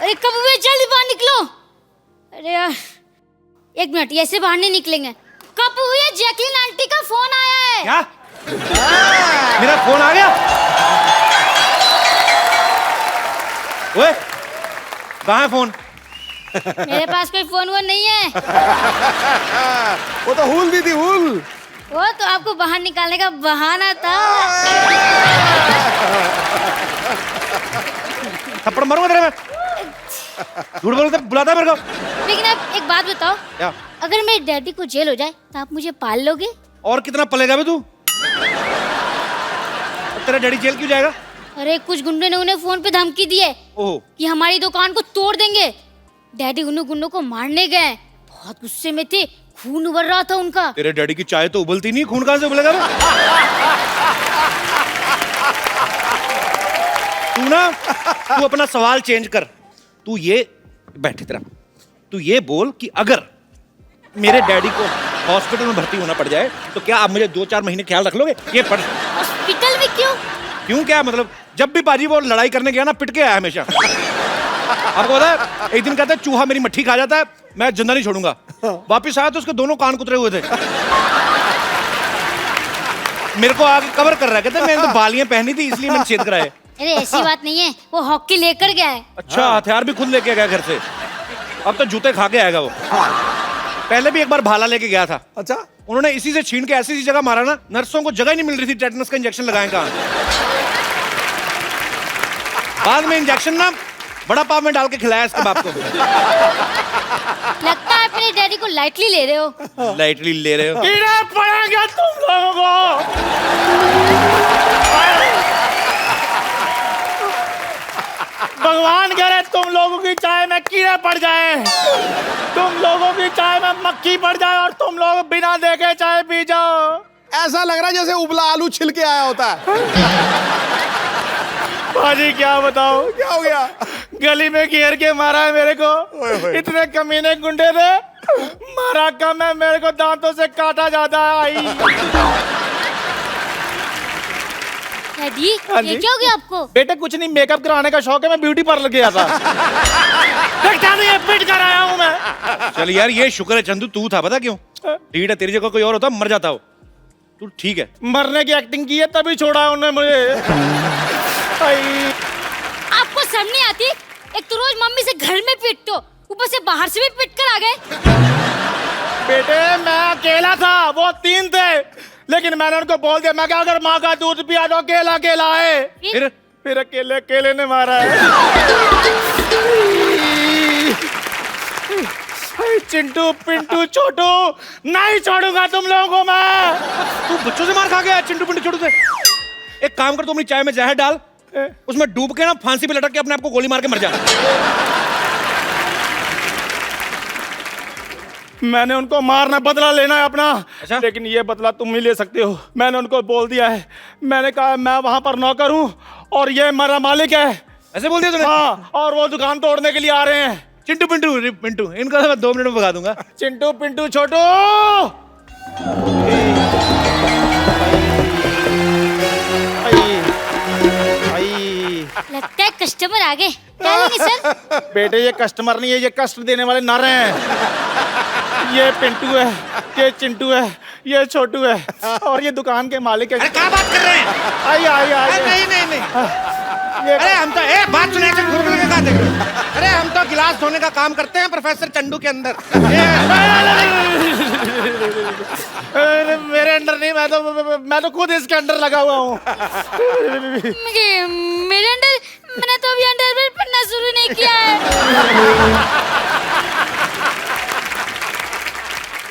अरे कब हुए, जल्दी बाहर निकलो। अरे यार 1 मिनट, ऐसे बाहर नहीं निकलेंगे। कब हुए, जैकलिन आंटी का फोन आया है। क्या? मेरा फोन आ गया? ओए, कहाँ है फोन? मेरे पास कोई फोन वोन नहीं है। वो तो हुल दी थी, हुल। वो तो आपको बाहर निकालने का बहाना था। थप्पड़ मारूंगा तेरे में। झूठ बोलते बुलाता मेरे को। लेकिन आप एक बात बताओ, क्या? अगर मेरे डैडी को जेल हो जाए तो आप मुझे पाल लोगे? और कितना पलेगा बे तू? तेरा डैडी जेल क्यों जाएगा? अरे कुछ गुंडे ने उन्हें फोन पे धमकी दी है ओह, कि हमारी दुकान को तोड़ देंगे। डैडी उन गुंडों को मारने गए, बहुत गुस्से में थे, खून उबल रहा था उनका। तेरे डैडी की चाय तो उबलती नहीं, खून कहां से उबलेगा बे? तू अपना सवाल चेंज कर। तू ये बैठे तेरा, तू ये बोल कि अगर मेरे डैडी को हॉस्पिटल में भर्ती होना पड़ जाए तो क्या आप मुझे 2-4 महीने ख्याल रख लोगे? ये पढ़। हॉस्पिटल में क्यों? क्यों क्या मतलब? जब भी बाजी वो लड़ाई करने गया ना, पिट के आया हमेशा। आपको पता है, एक दिन कहता है चूहा मेरी मट्ठी खा जाता है, मैं जिंदा नहीं छोड़ूंगा। वापिस आया तो उसके दोनों कान कुतरे हुए थे। मेरे को आगे कवर कर रहा है, कहता है मैंने तो बालियां पहनी थी इसलिए मैंने छेद कराए। अरे ऐसी बात नहीं है, वो हॉकी लेकर गया है। अच्छा, हथियार भी खुद लेके गया घर से। अब तो जूते खा के आएगा वो। पहले भी एक बार भाला लेके गया था। अच्छा, उन्होंने इसी से छीन के ऐसी जगह मारा ना, नर्सों को जगह ही नहीं मिल रही थी टेटनस का इंजेक्शन लगाएं कहाँ। बाद में इंजेक्शन ना बड़ा पाव में डाल के खिलाया इसके बाप को। लगता है अपने डैडी को लाइटली ले रहे हो। लाइटली ले रहे हो? कीड़े पड़ेंगे तुम लोगों को। भगवान करे तुम लोगों की चाय में कीड़े पड़ जाए, तुम लोगों की चाय में मक्खी पड़ जाए और तुम लोग बिना देखे चाय पी जाओ। ऐसा लग रहा है जैसे उबला आलू छिल के आया होता है। भाजी क्या बताओ, क्या हो गया? गली में घेर के मारा है मेरे को। ओए होए। इतने कमीने गुंडे थे, मारा कम है, मेरे को दांतों से काटा जाता है। आई डैडी हाँ ये जी? क्या हो गया आपको? बेटे कुछ नहीं, मेकअप कराने का शौक है, मैं ब्यूटी पार्लर गया था। देखता नहीं है, पिट कर आया हूँ मैं। चल यार, ये शुक्र है चंदू तू था। पता क्यों? ठीक है, तेरी जगह कोई और होता मर जाता हो। तू ठीक है। मरने की एक्टिंग की है तभी छोड़ा उन्होंने मुझे। आई। आपको शर्म नहीं आती? एक तो रोज मम्मी से घर में पीटते हो, ऊपर से बाहर से भी पीट कर आ गए। बेटे मैं अकेला था, वो 3 थे, लेकिन मैंने उनको बोल दिया मैं क्या, अगर माँ का दूध पिया तो अकेला अकेला है। फिर अकेले अकेले ने मारा है। चिंटू पिंटू छोटू, नहीं छोड़ूंगा तुम लोगों को मैं। तू बच्चों से मार खा गया चिंटू पिंटू छोटू से। एक काम कर, तू अपनी चाय में जहर डाल, उसमें डूब के ना फांसी पे लटक के अपने आप को गोली मार के मर जा। मैंने उनको मारना, बदला लेना है अपना। अच्छा? लेकिन ये बदला तुम ही ले सकते हो। मैंने उनको बोल दिया है, मैंने कहा मैं वहां पर नौकर हूँ और ये मेरा मालिक है। ऐसे बोल दिया तूने? हाँ, और वो दुकान तोड़ने के लिए आ रहे हैं। चिंटू पिंटू पिंटू, इनको तो मैं 2 मिनट में भगा दूंगा। चिंटू पिंटू छोटू। लगता है कस्टमर आ गए, क्या लेंगे सर? बेटे ये कस्टमर नहीं है, ये कष्ट देने वाले नर हैं। ये पिंटू है, ये चिंटू है, ये छोटू है और ये दुकान के मालिक है। अरे क्या बात कर रहे हैं? आइए आइए आइए। नहीं नहीं नहीं, ये अरे हम तो बात सुने ऐसे घूर घूर के कहा देख रहे हो? अरे हम तो गिलास धोने का काम करते हैं प्रोफेसर चंदू के अंदर। मेरे अंडर नहीं, मैं तो खुद इसके अंडर लगा हुआ हूँ। मेरे अंडर? मैंने तो अभी अंडरवेयर पहनना शुरू नहीं किया है।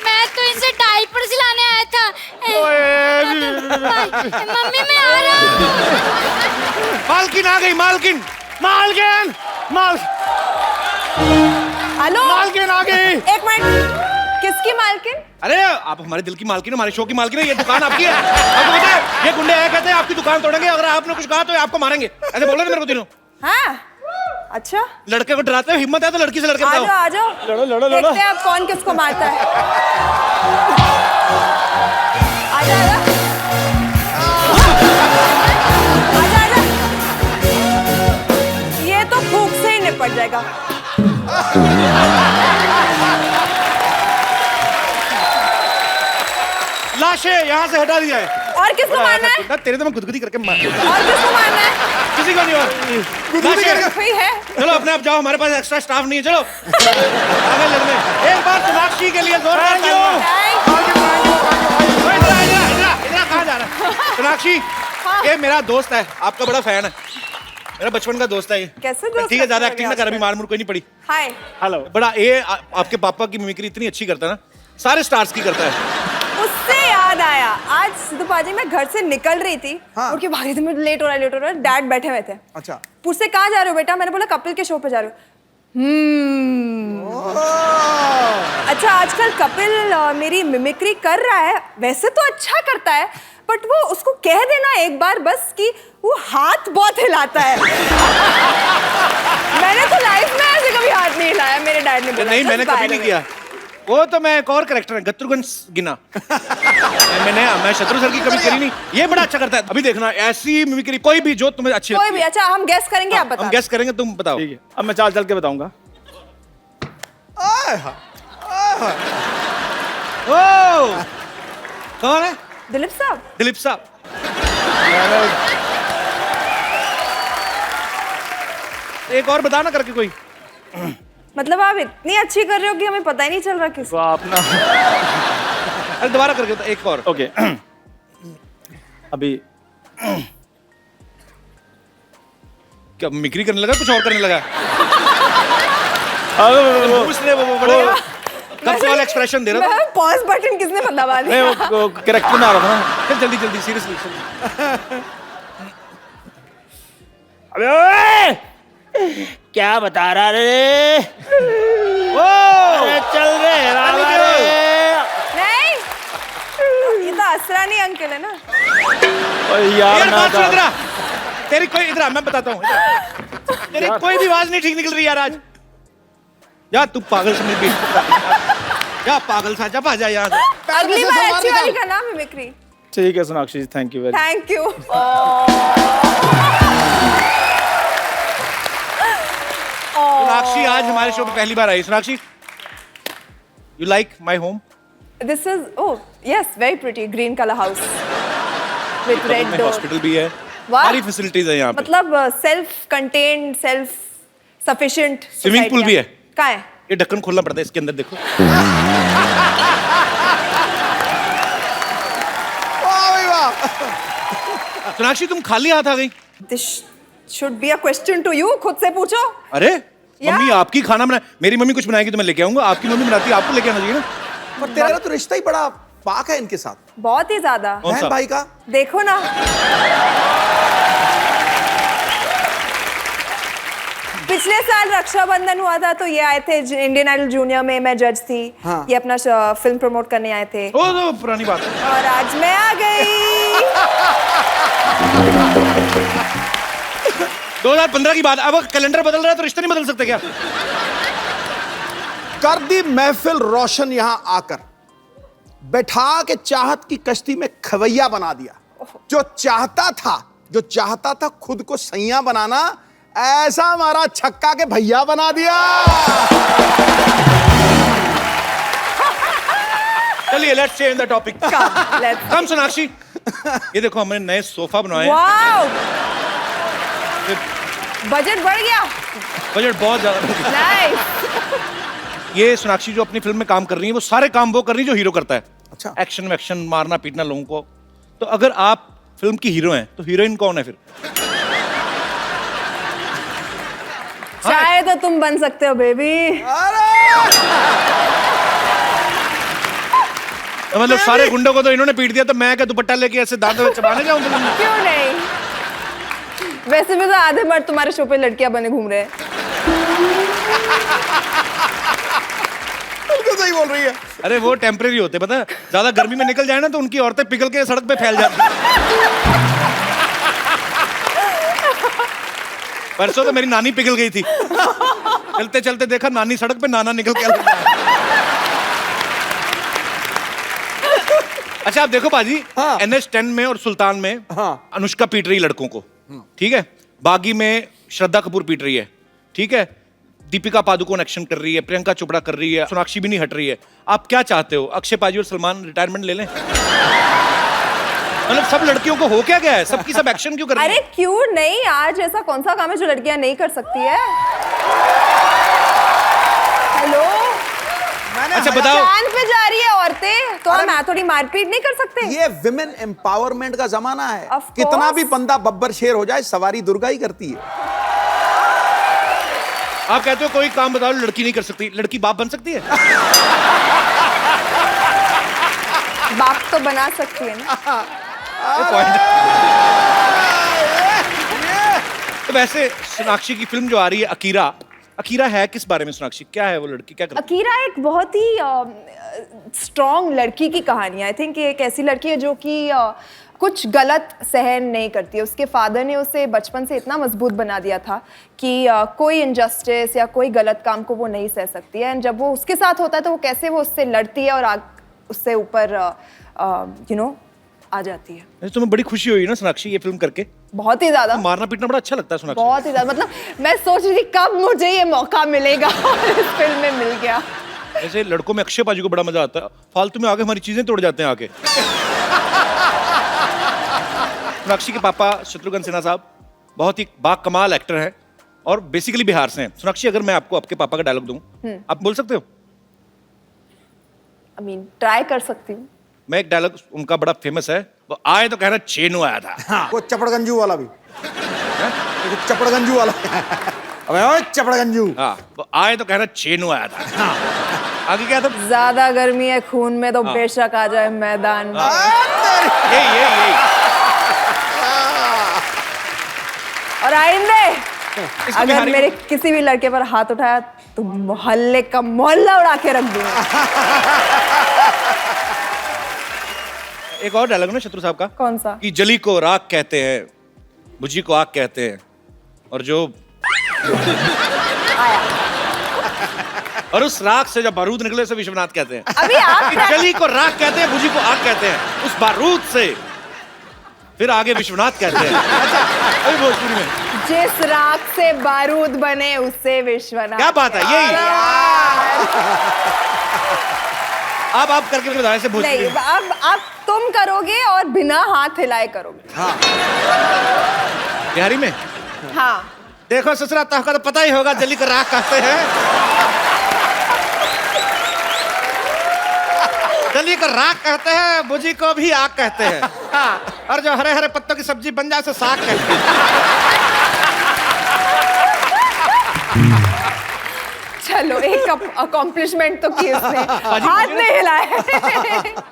मैं तो इनसे डायपर सिलाने आया था। मम्मी मैं आ रहा हूँ। मालकिन आ गई, मालकिन। मालकिन हेलो, मालकिन आ गई। 1 मिनट, किसकी मालकिन? अरे आप हमारे दिल की मालकिन, हमारे शो की मालकिन है। ये दुकान आपकी है। आपको पता है ये गुंडे आए कहते हैं आपकी दुकान तोड़ेंगे, अगर आपने कुछ कहा तो आपको मारेंगे। ऐसे बोल रहे थे मेरे को तीनों। हाँ, अच्छा, लड़के को डराते हो, हिम्मत है तो लड़की से लड़के आ बताओ। जाओ आ जाओ, लड़ो लड़ो लड़ो। देखते हैं अब कौन किसको मारता है। आजा आजा आजा आजा। ये तो भूख से ही निपट पड़ जाएगा। लाशें यहाँ से हटा दिया है। और किसको मारना है? तेरे तो मैं गुदगुदी करके मार और किसको मारना है? किसी को नहीं और लाशें। कोई है? चलो अपने आप जाओ, हमारे पास एक्स्ट्रा स्टाफ नहीं है। चलो आगे लड़ने। एक बार सोनाक्षी के लिए जोरदार तालियां। इधर कहाँ जा रहा है? सोनाक्षी ये मेरा दोस्त है, आपका बड़ा फैन है, मेरा बचपन का दोस्त है ये। कैसे दोस्त? ठीक है, ज्यादा एक्टिंग ना कर, अभी मार मुर कोई नहीं पड़ी। हाय। हेलो। बड़ा ये आपके पापा की मिमिक्री इतनी अच्छी करता है ना, सारे स्टार्स की करता है। उससे याद आया, आज सिद्धू पाजी मैं घर से निकल रही थी, उठ के भाग रही थी, मैं लेट हो रहा है। डैड बैठे हुए थे। अच्छा। पूछते कहाँ जा रहे हो बेटा? मैंने बोला कपिल के शो पे जा रहे हो। अच्छा, आजकल कपिल मेरी मिमिक्री कर रहा है, वैसे तो अच्छा करता है, बट वो उसको कह देना एक बार बस कि वो हाथ बहुत हिलाता है। मैंने तो लाइफ में ऐसे कभी हाथ नहीं हिलाया, मेरे डैड ने बोला। नहीं, मैंने कभी नहीं किया। वो तो मैं एक और कैरेक्टर है, गत्रुगन गिना। मैं शत्रु सर की कभी करी नहीं। ये बड़ा अच्छा करता है। अभी देखना ऐसी मिमिक्री कोई भी जो तुम्हें अच्छी कोई भी। अच्छा, हम गेस करेंगे, आप बताओ। हम गेस करेंगे, तुम बताओ। ठीक है, अब मैं चाल चल के बताऊंगा। ओ कौन है? दिलीप साहब। दिलीप साहब। एक और बताना करके कोई। मतलब आप इतनी अच्छी कर रहे हो कि हमें पता ही नहीं चल रहा किस। तो आप ना अरे दोबारा करके तो एक और। ओके अभी क्या मिमिक्री करने लगा, कुछ और करने लगा? वो पूछ रहे वो बड़ा कब से वाला एक्सप्रेशन दे रहा था। पॉज बटन किसने दबा नहीं, दिया? वो कैरेक्टर में आ रहा था ना। चल जल्दी जल्दी, सीरियसली। अबे ओए! क्या बता रहा रे? अरे चल रे बाबा रे। नहीं, ये तो असरानी अंकल है ना। ओए यार ना था। इधर तेरी कोई इधर मैं बताता हूँ, तेरी कोई भी आवाज नहीं ठीक निकल रही यार आज। जा तू पागल समझ भी, जा पागल सा, जा जा यहाँ से। अगली बार अच्छी वाली का नाम मिमिक्री। ठीक है Sonakshi ji, thank you very. Thank you. Sonakshi आज हमारे शो पे पहली बार आई। Sonakshi, you like my home? This is yes, very pretty green color house with red door. Hospital भी है, वाह। सारी फैसिलिटीज है यहाँ पे। मतलब self contained, self sufficient. Swimming pool भी है। कहाँ है? ये ढक्कन खोलना पड़ता है, इसके अंदर देखो। वाह भाई वाह। सोनाक्षी तुम खाली हाथ आ गई। This should be a question to you. खुद से पूछो। अरे या? मम्मी आपकी खाना बना, मेरी मम्मी कुछ बनाएगी तो मैं लेके आऊंगा, आपकी मम्मी बनाती है आपको लेके आना चाहिए ना। पर तेरा तो रिश्ता ही बड़ा पाक है इनके साथ। बहुत ही ज्यादा। कौन सा? बहन भाई का। देखो ना। पिछले साल रक्षाबंधन हुआ था तो ये आए थे इंडियन आइडल जूनियर में, मैं जज थी। हाँ। ये अपना फिल्म प्रमोट करने आए थे ओ तो पुरानी बात है। और आज मैं आ गई। 2015 की बात, अब कैलेंडर बदल रहा है तो रिश्ते नहीं बदल सकते क्या? कर दी महफिल रोशन यहाँ आकर, बैठा के चाहत की कश्ती में खवैया बना दिया। जो चाहता था खुद को सैया बनाना, ऐसा हमारा छक्का के भैया बना दिया। चलिए let's change the topic. Let's- कम सोनाक्षी, ये देखो हमने नए सोफा बनवाए हैं। वाओ, ये बजट बढ़ गया। बजट बहुत ज्यादा बढ़ गया। नाइस। ये सोनाक्षी जो अपनी फिल्म में काम कर रही है, वो सारे काम वो कर रही है जो हीरो करता है। अच्छा। एक्शन मारना पीटना लोगों को। तो अगर आप फिल्म की हीरो हैं तो हीरोइन कौन है फिर? चाहे तो तुम बन सकते हो बेबी। तो मतलब सारे गुंडों को तो इन्होंने पीट दिया, तो मैं क्या दुपट्टा लेके ऐसे दांत में चबाने जाऊं फिल्म में? क्यों नहीं? वैसे भी तो आधे मर्द तुम्हारे शो पे लड़कियां बने घूम रहे हैं। बिल्कुल सही बोल रही है। अरे वो टेम्परेरी होते, पता है, ज्यादा गर्मी में निकल जाए ना तो उनकी औरतें पिघल के सड़क पे फैल जाती हैं। परसों तो मेरी नानी पिघल गई थी, चलते चलते देखा नानी सड़क पे, नाना निकल के अच्छा आप देखो बाजी, हाँ। NH10 में और सुल्तान में हाँ। अनुष्का पीट रही लड़कों को, ठीक है। बागी में श्रद्धा कपूर पीट रही है, ठीक है। दीपिका पादुकोण एक्शन कर रही है, प्रियंका चोपड़ा कर रही है, सोनाक्षी भी नहीं हट रही है। आप क्या चाहते हो, अक्षय पाजी और सलमान रिटायरमेंट ले लें? मतलब सब लड़कियों को हो क्या गया है, सबकी सब एक्शन क्यों कर रही अरे है? क्यों नहीं, आज ऐसा कौन सा काम है जो लड़कियां नहीं कर सकती है? हेलो, अच्छा बताओ, चांद पे जा रही है औरतें, तो हम थोड़ी मारपीट नहीं कर सकते? ये विमेन एम्पावरमेंट का जमाना है। Of course. कितना भी बंदा बब्बर शेर हो जाए, सवारी दुर्गा ही करती है। आप कहते हो कोई काम बताओ लड़की नहीं कर सकती, लड़की बाप बन सकती है? बाप तो बना सकती है ना। ये पॉइंट। तो वैसे सोनाक्षी की फिल्म जो आ रही है अकीरा, अकीरा है किस बारे में सोनाक्षी? क्या है वो लड़की, क्या करती अकीरा एक बहुत ही स्ट्रॉन्ग लड़की की कहानी है। आई थिंक एक ऐसी लड़की है जो कि कुछ गलत सहन नहीं करती है। उसके फादर ने उसे बचपन से इतना मजबूत बना दिया था कि कोई इनजस्टिस या कोई गलत काम को वो नहीं सह सकती है। एंड जब वो उसके साथ होता है तो वो कैसे वो उससे लड़ती है और उससे ऊपर आ जाती है। तुम्हें बड़ी खुशी हुई ना सोनाक्षी ये फिल्म करके? बहुत ही ज्यादा, मारना पीटना बड़ा अच्छा लगता है सोनाक्षी। बहुत ही ज्यादा। मतलब मैं सोच रही थी कब मुझे ये मौका मिलेगा और इस फिल्म में मिल गया। ऐसे लड़कों में अक्षय पाजी को बड़ा मजा आता है, फालतू में आके हमारी चीजें तोड़ जाते हैं आके। सोनाक्षी के पापा शत्रुघ्न सिन्हा साहब बहुत ही बाकमाल एक्टर हैं और बेसिकली बिहार से हैं। सोनाक्षी अगर मैं आपको आपके पापा का डायलॉग दूं, आप बोल सकते हो? आई मीन ट्राई कर सकती हूँ। मैं एक डायलॉग उनका बड़ा फेमस है, वो आए तो कहना चेनू आया था। हाँ, वो चपड़गंजू वाला भी, चपड़गंजू वाला। अबे ओए चपड़गंजू। हाँ, वो आए तो कहना चेनू आया था। हाँ। आगे क्या था? ज्यादा गर्मी है खून में तो बेशक आ जाए मैदान में। यही और आइंदे इसको अगर बिहारी मेरे किसी भी लड़के पर हाथ उठाया तो मोहल्ले का मोहल्ला उड़ा के रख दूंगा। एक और डायलॉग ना शत्रु साहब का, कौन सा? कि जली को राख कहते हैं, बुझी को आग कहते हैं, और जो और उस राख से जब बारूद निकले उसे विश्वनाथ कहते हैं। अभी आप जली को राख कहते हैं, बुझी को आग कहते हैं, उस बारूद से फिर आगे विश्वनाथ कहते हैं। अभी भोजपुरी में जिस राख से बारूद बने उससे विश्वनाथ। क्या बात है, यही अब आप करके बताएं ऐसे भोजपुरी नहीं, में। अब तुम करोगे और बिना हाथ हिलाए करोगे। बिहारी में हाँ, देखो ससुरा तहका तो पता ही होगा, जली को राख कहते हैं, जली को राख कहते हैं, बुझी को भी आग कहते हैं, और जो हरे हरे पत्तों की सब्जी बन जाए उसे साग कहते हैं। चलो एक अकॉम्प्लिशमेंट तो की उसने, हाथ नहीं हिलाए।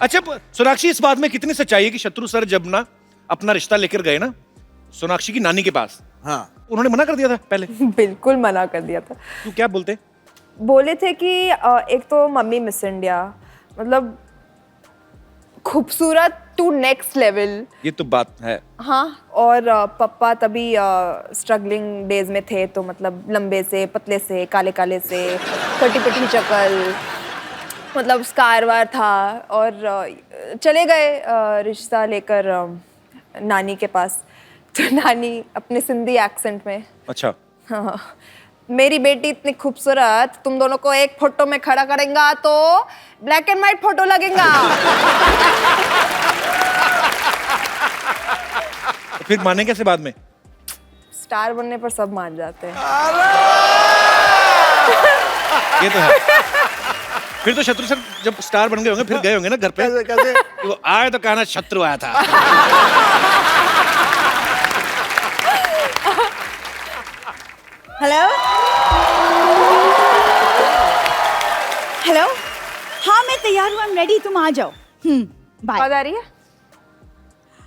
अच्छा सोनाक्षी, इस बात में कितनी सच्चाई है कि शत्रु सर जब ना अपना रिश्ता लेकर गए ना सोनाक्षी की नानी के पास, हाँ, उन्होंने मना कर दिया था पहले? बिल्कुल मना कर दिया था। क्यों, क्या बोलते? बोले थे कि एक तो मम्मी मिस इंडिया, मतलब खूबसूरत टू नेक्स्ट लेवल। ये तो बात है। हाँ, और पापा तभी स्ट्रगलिंग डेज में थे, तो मतलब लंबे से पतले से काले काले से कटी पटी चकल, मतलब स्कार वार था। और चले गए रिश्ता लेकर नानी के पास, तो नानी अपने सिंधी एक्सेंट में, अच्छा, हाँ, मेरी बेटी इतनी खूबसूरत, तुम दोनों को एक फोटो में खड़ा करेंगे तो ब्लैक एंड व्हाइट फोटो लगेगा। तो फिर माने कैसे बाद में? स्टार बनने पर सब मान जाते हैं। ये तो है। फिर तो शत्रु सर जब स्टार बन गए होंगे फिर गए होंगे ना घर पे, कैसे? वो आए तो कहना शत्रु आया था। हेलो हेलो, हाँ मैं तैयार हूँ, आई एम रेडी, तुम आ जाओ। बाय। आवाज आ रही है?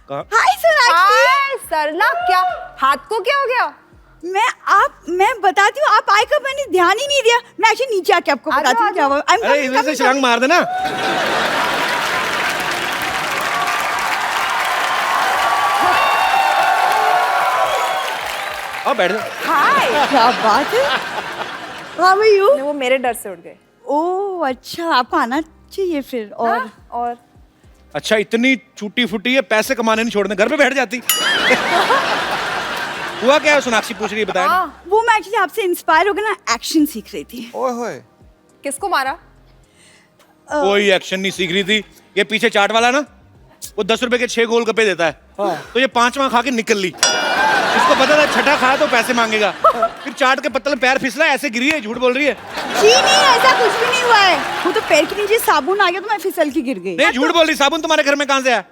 कहा? हाय सोनाक्षी। हाय सरला, क्या हाथ को क्या हो गया? मैं बताती हूँ, आप आए कब, मैंने ध्यान ही नहीं दिया। मैं एक्चुअली नीचे आके आपको बताती हूँ क्या हुआ। अरे इधर से छलांग मार देना। आओ बैठ जाओ। हाय। क्या बात है, हाउ आर यू? वो मेरे डर से उड़ गए। ओह अच्छा, आपको आना चाहिए फिर। और अच्छा इतनी छूटी फूटी है, पैसे कमाने नहीं छोड़ने, घर पे बैठ जाती। हुआ क्या है? सोनाक्षी पूछ रही है, बताया नहीं। हाँ, वो मैं एक्चुअली आपसे इंस्पायर होकर ना एक्शन सीख रही थी। ओए होए। किसको मारा? कोई एक्शन नहीं सीख रही थी। ये पीछे चाट वाला ना, वो 10 रुपए के 6 गोलगप्पे देता है, तो ये 5वां खा के निकल ली। इसको पता था छठा खाया तो पैसे मांगेगा, फिर चाट के पत्तल में पैर फिसला, ऐसे गिरी है, झूठ बोल रही है। जी नहीं, ऐसा कुछ भी नहीं हुआ है। वो तो पैर के नीचे साबुन आ गया तो मैं फिसल के गिर गई। नहीं, झूठ बोल रही। साबुन तुम्हारे घर में कहाँ से आया?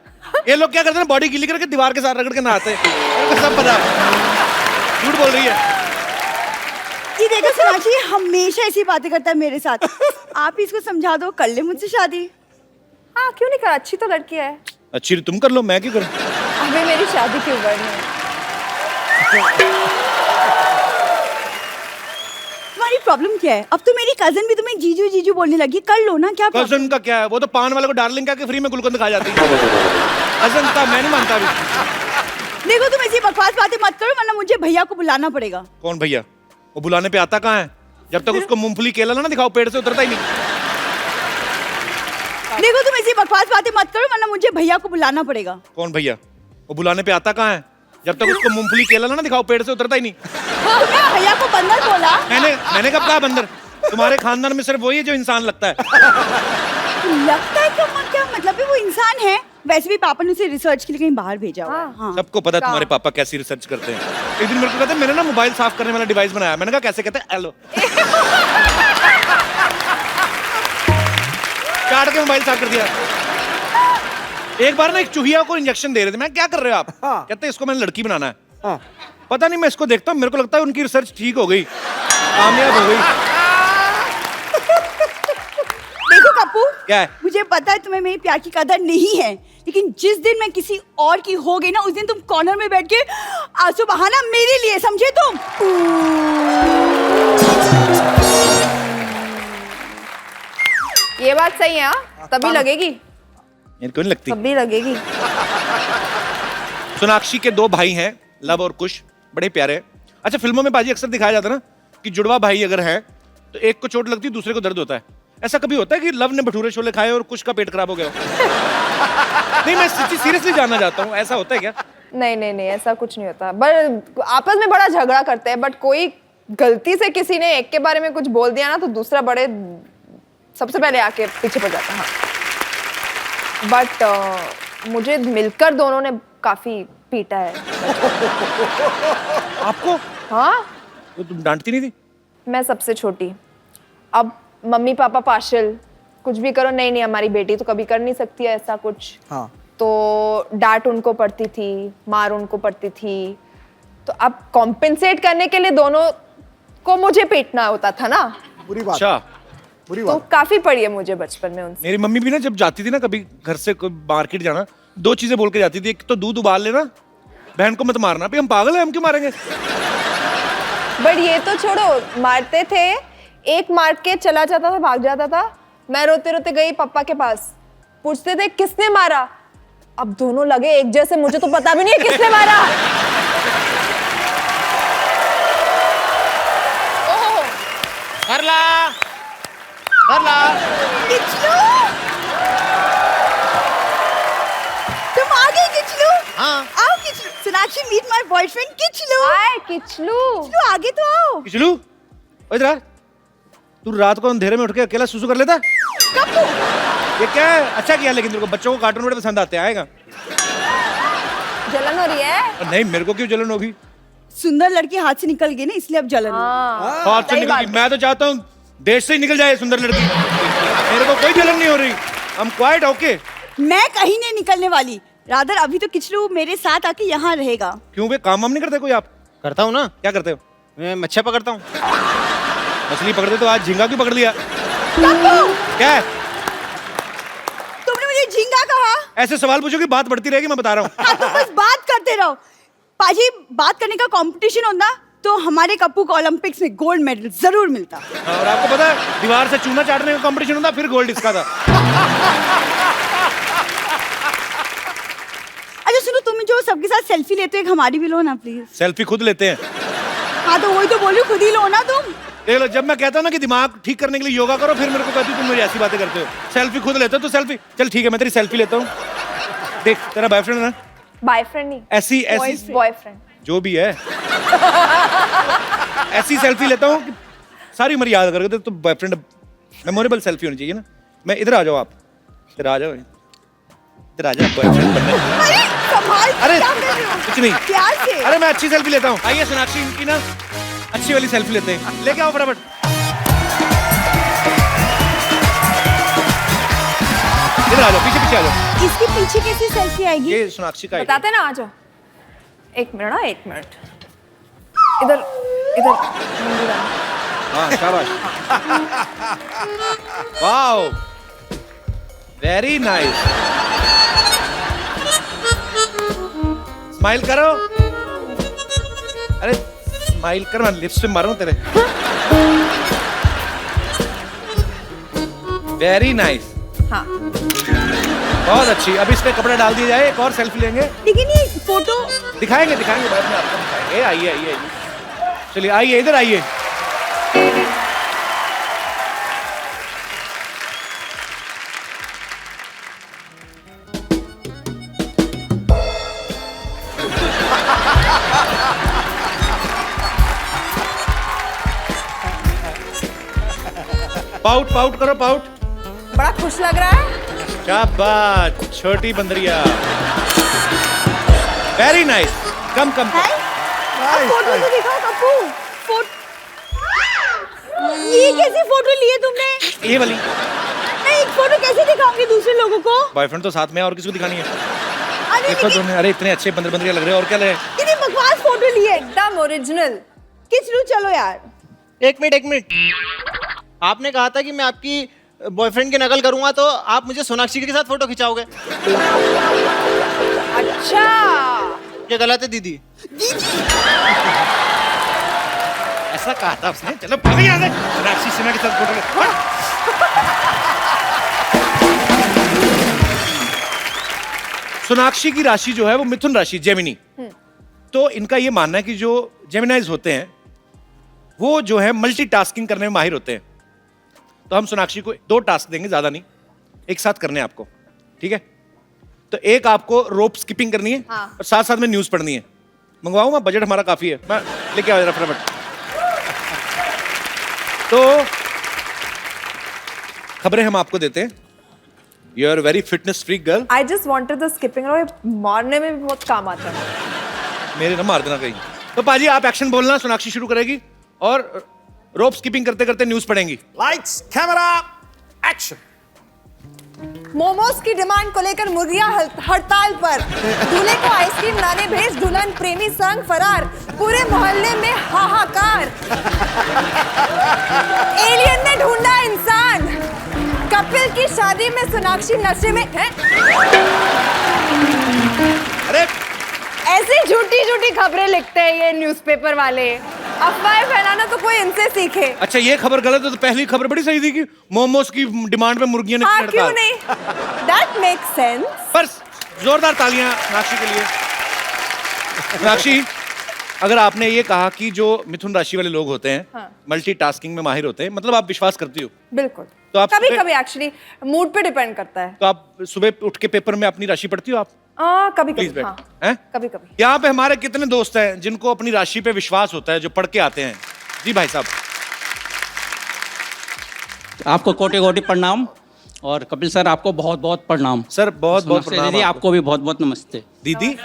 ये लोग क्या करते हैं, बॉडी गीली करके दीवार के साथ रगड़ के नहाते हैं, मेरे को सब पता है। झूठ बोल रही है। ये देखो सोनाक्षी हमेशा ऐसी बातें करता है मेरे साथ। आप ही इसको समझा दो, कर ले मुझसे शादी। हाँ, क्यों नहीं करा? अच्छी तो लड़की है। अच्छी तुम कर लो, मैं क्यों करूं? अभी मेरी शादी की उम्र नहीं है। तुम्हारी प्रॉब्लम क्या है? अब तो मेरी कजन भी तुम्हें जीजू जीजू बोलने लगी। कर लो ना, क्या problem? कजन का क्या है? वो तो पान वाले को डार्लिंग कह के फ्री में गुलकंद खा जाती है। कजन का मैं नहीं मानता अभी। देखो तुम ऐसी बकवास बातें मत करो, वरना मुझे भैया को बुलाना पड़ेगा। कौन भैया? वो बुलाने पे आता कहाँ है? जब तक उसको मूंगफली केला ना दिखाओ, पेड़ से उतरता ही नहीं। देखो तुम ऐसी बकवास बातें मत करो, वरना मुझे भैया को बुलाना पड़ेगा। कौन भैया? वो बुलाने पे आता कहाँ है? जब तक उसको मूंगफली केला ना दिखाओ, पेड़ से उतरता ही नहीं। तुमने भैया को बंदर बोला? मैंने कब कहा बंदर? तुम्हारे खानदान में सिर्फ वही है जो इंसान लगता है। लगता है क्या मतलब है? वो इंसान है। वैसे भी पापा ने उसे रिसर्च के लिए कहीं बाहर भेजा हुआ है। हाँ। सबको पता है तुम्हारे पापा कैसी रिसर्च करते हैं। एक दिन मेरे को कहते हैं मैंने ना मोबाइल साफ करने वाला डिवाइस बनाया। मैंने कहा कैसे? कहते हैं एलो। काट के मोबाइल साफ कर दिया। एक बार ना एक चूहिया को इंजेक्शन दे रहे थे, मैं क्या कर रहे हो आप? कहते इसको मैंने लड़की बनाना है। पता नहीं, मैं इसको देखता हूँ, मेरे को लगता है उनकी रिसर्च ठीक हो गई, कामयाब हो गई। देखो कप्पू, क्या है? मुझे पता है तुम्हें मेरी प्यार की कदर नहीं है, लेकिन जिस दिन मैं किसी और की हो गई ना, उस दिन तुम कॉर्नर में बैठ के आंसू बहाना मेरे लिए, समझे तुम? ये बात सही है। हाँ, तभी लगेगी। क्यों नहीं लगती? तभी लगेगी। सोनाक्षी के 2 भाई हैं, लव और कुश, बड़े प्यारे हैं। अच्छा, फिल्मों में बाजी अक्सर दिखाया जाता है ना कि जुड़वा भाई अगर हैं तो एक को चोट लगती है, दूसरे को दर्द होता है। ऐसा कभी होता है कि लव ने भटूरे छोले खाए और कुश का पेट खराब हो गया? नहीं, मैं सीरियसली जानना चाहता हूँ, ऐसा होता है क्या? नहीं, ऐसा कुछ नहीं होता। बट आपस में बड़ा झगड़ा करते हैं, बट कोई गलती से किसी ने एक के बारे में कुछ बोल दिया ना, तो दूसरा बड़े सबसे पहले आके पीछे पड़ जाता है। हाँ। बट मुझे मिलकर दोनों ने काफी पीटा है। आपको? हाँ, तो तुम डांटती नहीं थी? मैं सबसे छोटी। अब मम्मी पापा पार्शल, कुछ भी करो, नहीं हमारी बेटी तो कभी कर नहीं सकती है ऐसा कुछ। हाँ। तो डांट उनको पड़ती थी, मार उनको पड़ती थी। तो अब कॉम्पेंसेट करने के लिए दोनों को मुझे पीटना होता था ना। बुरी बात। अच्छा। बुरी तो बात। काफी पड़ी है मुझे बचपन में उनसे। मेरी मम्मी भी ना जब जाती थी ना कभी घर से कोई मार्केट जाना, 2 चीजें बोल के जाती थी। एक तो दूध उबाल लेना, बहन को मत मारना। भाई हम पागल हैं, हम क्यों मारेंगे? बट ये तो छोड़ो, मारते थे, एक मार के चला जाता था, भाग जाता था। मैं रोते रोते गई पापा के पास, पूछते थे किसने मारा। अब दोनों लगे एक जैसे, मुझे तो पता भी नहीं है किसने मारा। किचलू, तुम आ गए किचलू? हाँ। आओ Kichlu. Sonakshi, meet my boyfriend Kichlu. Hi Kichlu. Kichlu, आगे तो आओ। किचलू, इधर आ। तू रात को अंधेरे में उठ के अकेला सुसु कर लेता? कप्पू, ये क्या है? अच्छा किया, लेकिन तेरे को बच्चों को कार्टून बड़े पसंद आते हैं। आएगा? जलन हो रही है? और नहीं, मेरे को क्यों जलन होगी? सुंदर लड़की हाथ से निकल गई ना, इसलिए अब जलन। हाँ, हाथ से सही निकल गई। बात। मैं तो चाहता हूँ देश से ही निकल जाए सुंदर लड़की। मेरे को कोई जलन नहीं हो रही। I'm quite okay। मैं कहीं नहीं निकलने वाली। रादर अभी तो किचलू मेरे साथ आके यहाँ रहेगा। क्यों बे, काम वाम नहीं करते कोई आप? करता हूँ ना, क्या करते हो? मैं मच्छियाँ पकड़ता हूँ। मछली पकड़ते तो आज झींगा क्यों पकड़ लिया? कप्पू, क्या है? तुमने मुझे झींगा कहा? ऐसे सवाल पूछोगे बात बढ़ती रहेगी, मैं बता रहा हूँ। हाँ, तो बस बात करते रहो। पाजी, बात करने का कंपटीशन होता तो हमारे कप्पू को ओलंपिक्स में गोल्ड मेडल जरूर मिलता। और आपको पता है दीवार से चूना चाटने का कंपटीशन होता, फिर गोल्ड इसका था। अच्छा सुनो, तुम जो सबके साथ सेल्फी लेते हो, एक हमारी भी लो ना प्लीज। सेल्फी खुद लेते हैं। हाँ तो वही तो बोलूं, खुद ही लो ना तुम। देख लो, जब मैं कहता हूँ ना कि दिमाग ठीक करने के लिए योगा करो, फिर मेरे को कहती हो तुम मेरी ऐसी बातें करते हो। सेल्फी खुद लेते हो तो सेल्फी, चल ठीक है मैं तेरी सेल्फी लेता हूँ। देख, तेरा बॉयफ्रेंड है ना? बॉयफ्रेंड नहीं, ऐसी बॉयफ्रेंड। जो भी है ऐसी सेल्फी लेता हूँ कि सारी उम्र याद करोगे तो बॉयफ्रेंड मेमोरेबल सेल्फी होनी चाहिए ना। मैं इधर आ जाओ, आप इधर आ जाओ, इधर आ जाओ बॉयफ्रेंड बनने। अरे संभाल के अरे क्या कर रहे हो? कुछ नहीं, प्यार से। अरे मैं अच्छी सेल्फी लेता हूँ। आइए सोनाक्षी, इनकी ना अच्छी वाली सेल्फी लेते हैं, लेके आओ फटाफट। इधर आ जाओ, पीछे पीछे आ जाओ। इसके पीछे कैसी सेल्फी आएगी? ये सोनाक्षी का बताते ना, आ जाओ। एक मिनट ना, एक मिनट। इधर इधर मंदिर आना। हाँ शाबाश। Wow very nice. स्माइल करो। अरे स्माइल कर, मैं लिप्स पे मारूं तेरे। वेरी नाइस, हाँ बहुत अच्छी। अब इस पे कपड़े डाल दिए जाए, एक और सेल्फी लेंगे। लेकिन ये फोटो दिखाएंगे दिखाएंगे बाद में आपको दिखाएंगे। आइए आइए आइए, चलिए आइए इधर आइए। पाउट पाउट करो, पाउट। बड़ा खुश लग रहा है। क्या बात, छोटी बंदरिया। Very nice. कम कम है? अब फोटो तो दिखाओ कप्पू। ये कैसी फोटो ली है तुमने? ये वाली। मैं एक फोटो कैसे दिखाऊंगी दूसरे लोगों को? बॉयफ्रेंड तो साथ में है, और किसको दिखानी है? अरे देखो लेकिन तुमने, अरे इतने अच्छे बंदरिया लग रहे हो, और क्या लगे? कितनी बकवास फोटो ली है। एकदम ओरिजिनल। किचलू चलो यार। एक मिनट। आपने कहा था कि मैं आपकी बॉयफ्रेंड की नकल करूंगा, तो आप मुझे सोनाक्षी के साथ फोटो खिंचाओगे? अच्छा, ये गलत है दीदी। ऐसा कहा था उसने। चलो भाग यहाँ से। सोनाक्षी सिन्हा के साथ फोटो। सोनाक्षी की राशि जो है वो मिथुन राशि, जेमिनी। तो इनका ये मानना है कि जो जेमिनाइज होते हैं वो जो है मल्टीटास्किंग करने में माहिर होते हैं। तो हम सोनाक्षी को 2 टास्क देंगे, ज्यादा नहीं, एक साथ करने हैं आपको, ठीक है? तो एक आपको रोप स्किपिंग करनी है, हाँ। और साथ साथ में न्यूज पढ़नी है। मंगवाऊं मैं? बजट हमारा काफी है, मैं लेके आओ जरा फटाफट। तो खबरें हम आपको देते हैं। You are very fitness freak girl. I just wanted the skipping, और ये मारने में भी बहुत काम आता है। मेरे ना मार देना कहीं। तो पाजी आप एक्शन बोलना, सोनाक्षी शुरू करेगी और रोप स्किपिंग करते करते न्यूज पढ़ेंगी। Lights camera action. मोमोज की डिमांड को लेकर मुर्गियां हड़ताल पर। दूल्हे को आइसक्रीम लाने भेज दुल्हन प्रेमी संग फरार। पूरे मोहल्ले में हाहाकार। एलियन ने ढूंढा इंसान। कपिल की शादी में सोनाक्षी नशे में है। अरे ऐसी झूठी झूठी खबरें लिखते हैं ये न्यूज़पेपर वाले। अफवाहें फैलाना तो कोई इनसे सीखे। अच्छा, ये खबर गलत है तो पहली खबर बड़ी सही थी कि मोमोज की डिमांड पे मुर्गियों ने हाँ, की क्यों हड़ताल। नहीं? That makes sense. पर जोरदार तालियां सोनाक्षी के लिए। सोनाक्षी, अगर आपने ये कहा कि जो मिथुन राशि वाले लोग होते हैं हाँ। मल्टीटास्किंग में माहिर होते हैं, मतलब आप विश्वास करती हो? बिल्कुल। तो आप कभी सुबह- कभी एक्चुअली मूड पे डिपेंड करता है। तो आप सुबह उठ के पेपर में अपनी राशि पढ़ती हो आप? कभी प्लीज कभी, बैठ। हाँ, हैं? कभी कभी। यहाँ पे हमारे कितने दोस्त हैं जिनको अपनी राशि पे विश्वास होता है, जो पढ़ के आते हैं? जी भाई साहब। आपको कोटि कोटि प्रणाम, और कपिल सर आपको बहुत बहुत प्रणाम। सर बहुत बहुत नमस्ते प्रणाम दीदी, आपको। आपको भी बहुत बहुत नमस्ते। दीदी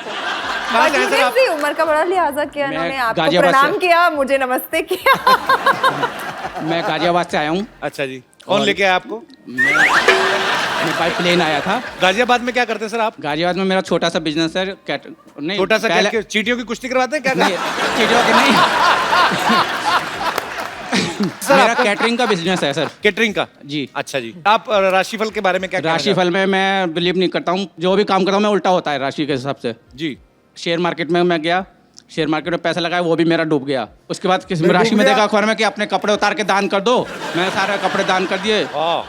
कहाँ गए सर आप? छोटी सी उम्र का बड़ा लिहाजा किया मैं इन्होंने। आपको गाजियाबाद प्रणाम से- किया, मुझे नमस्ते किया। मैं गाजियाबाद से आया हूँ। अच्छा जी, कौन और- लेके आया आपको? मैं बाई प्लेन आया था। गाजियाबाद में क्या करते हैं सर आप? गाजियाबाद में मेरा छोटा सा बिजनेस है। नहीं, छोटा सा पहले- क्या, चीटियों की कुश्ती करवाते हैं क्या? नहीं, चीटियों की नहीं। मेरा आपका- कैटरिंग का बिजनेस है सर। केटरिंग का? जी। अच्छा जी। आप राशिफल के बारे में क्या कहना राशिफल में मैं बिलीव नहीं करता हूँ। जो भी काम करता हूँ मैं उल्टा होता है राशि के हिसाब से। चाहते हैं? जी। शेयर मार्केट में मैं गया, शेयर मार्केट में पैसा लगाया, वो भी मेरा डूब गया। उसके बाद किसी डूब राशि में गया? देखा अखबार में कि अपने कपड़े उतार के दान कर दो। मैंने सारे कपड़े दान कर दिए। वाह,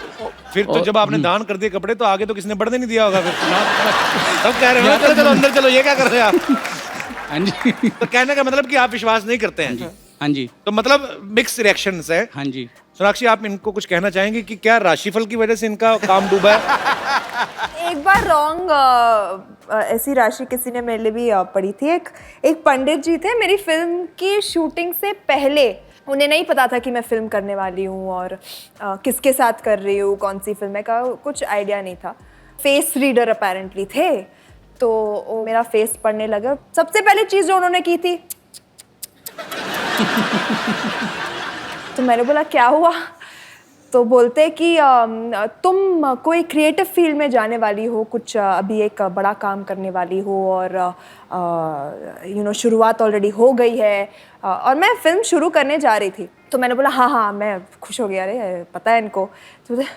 फिर तो जब आपने दान कर दिए कपड़े, तो आगे तो किसने बढ़ने नहीं दिया होगा फिर। तब कह रहे हो चलो चलो अंदर चलो, ये क्या कर रहे हैं आप? हाँ जी। तो कहने का मतलब कि आप विश्वास नहीं करते हैं। हाँ जी। तो मतलब मिक्स रिएक्शंस है। हाँ जी। सोनाक्षी, आप इनको कुछ कहना चाहेंगे कि क्या राशिफल की वजह से इनका काम डूबा है? एक बार रॉन्ग ऐसी राशि किसी ने मेरे लिए भी पढ़ी थी। एक पंडित जी थे, मेरी फिल्म की शूटिंग से पहले उन्हें नहीं पता था कि मैं फिल्म करने वाली हूँ और किसके साथ कर रही हूँ, कौन सी फिल्म है का कुछ आइडिया नहीं था। फेस रीडर अपेरेंटली थे, तो वो मेरा फेस पढ़ने लगा। सबसे पहली चीज़ जो उन्होंने की थी तो मैंने बोला क्या हुआ? तो बोलते कि तुम कोई क्रिएटिव फील्ड में जाने वाली हो, कुछ अभी एक बड़ा काम करने वाली हो और शुरुआत ऑलरेडी हो गई है। और मैं फिल्म शुरू करने जा रही थी। तो मैंने बोला हाँ, मैं खुश हो गया, अरे पता है इनको। तो बोलते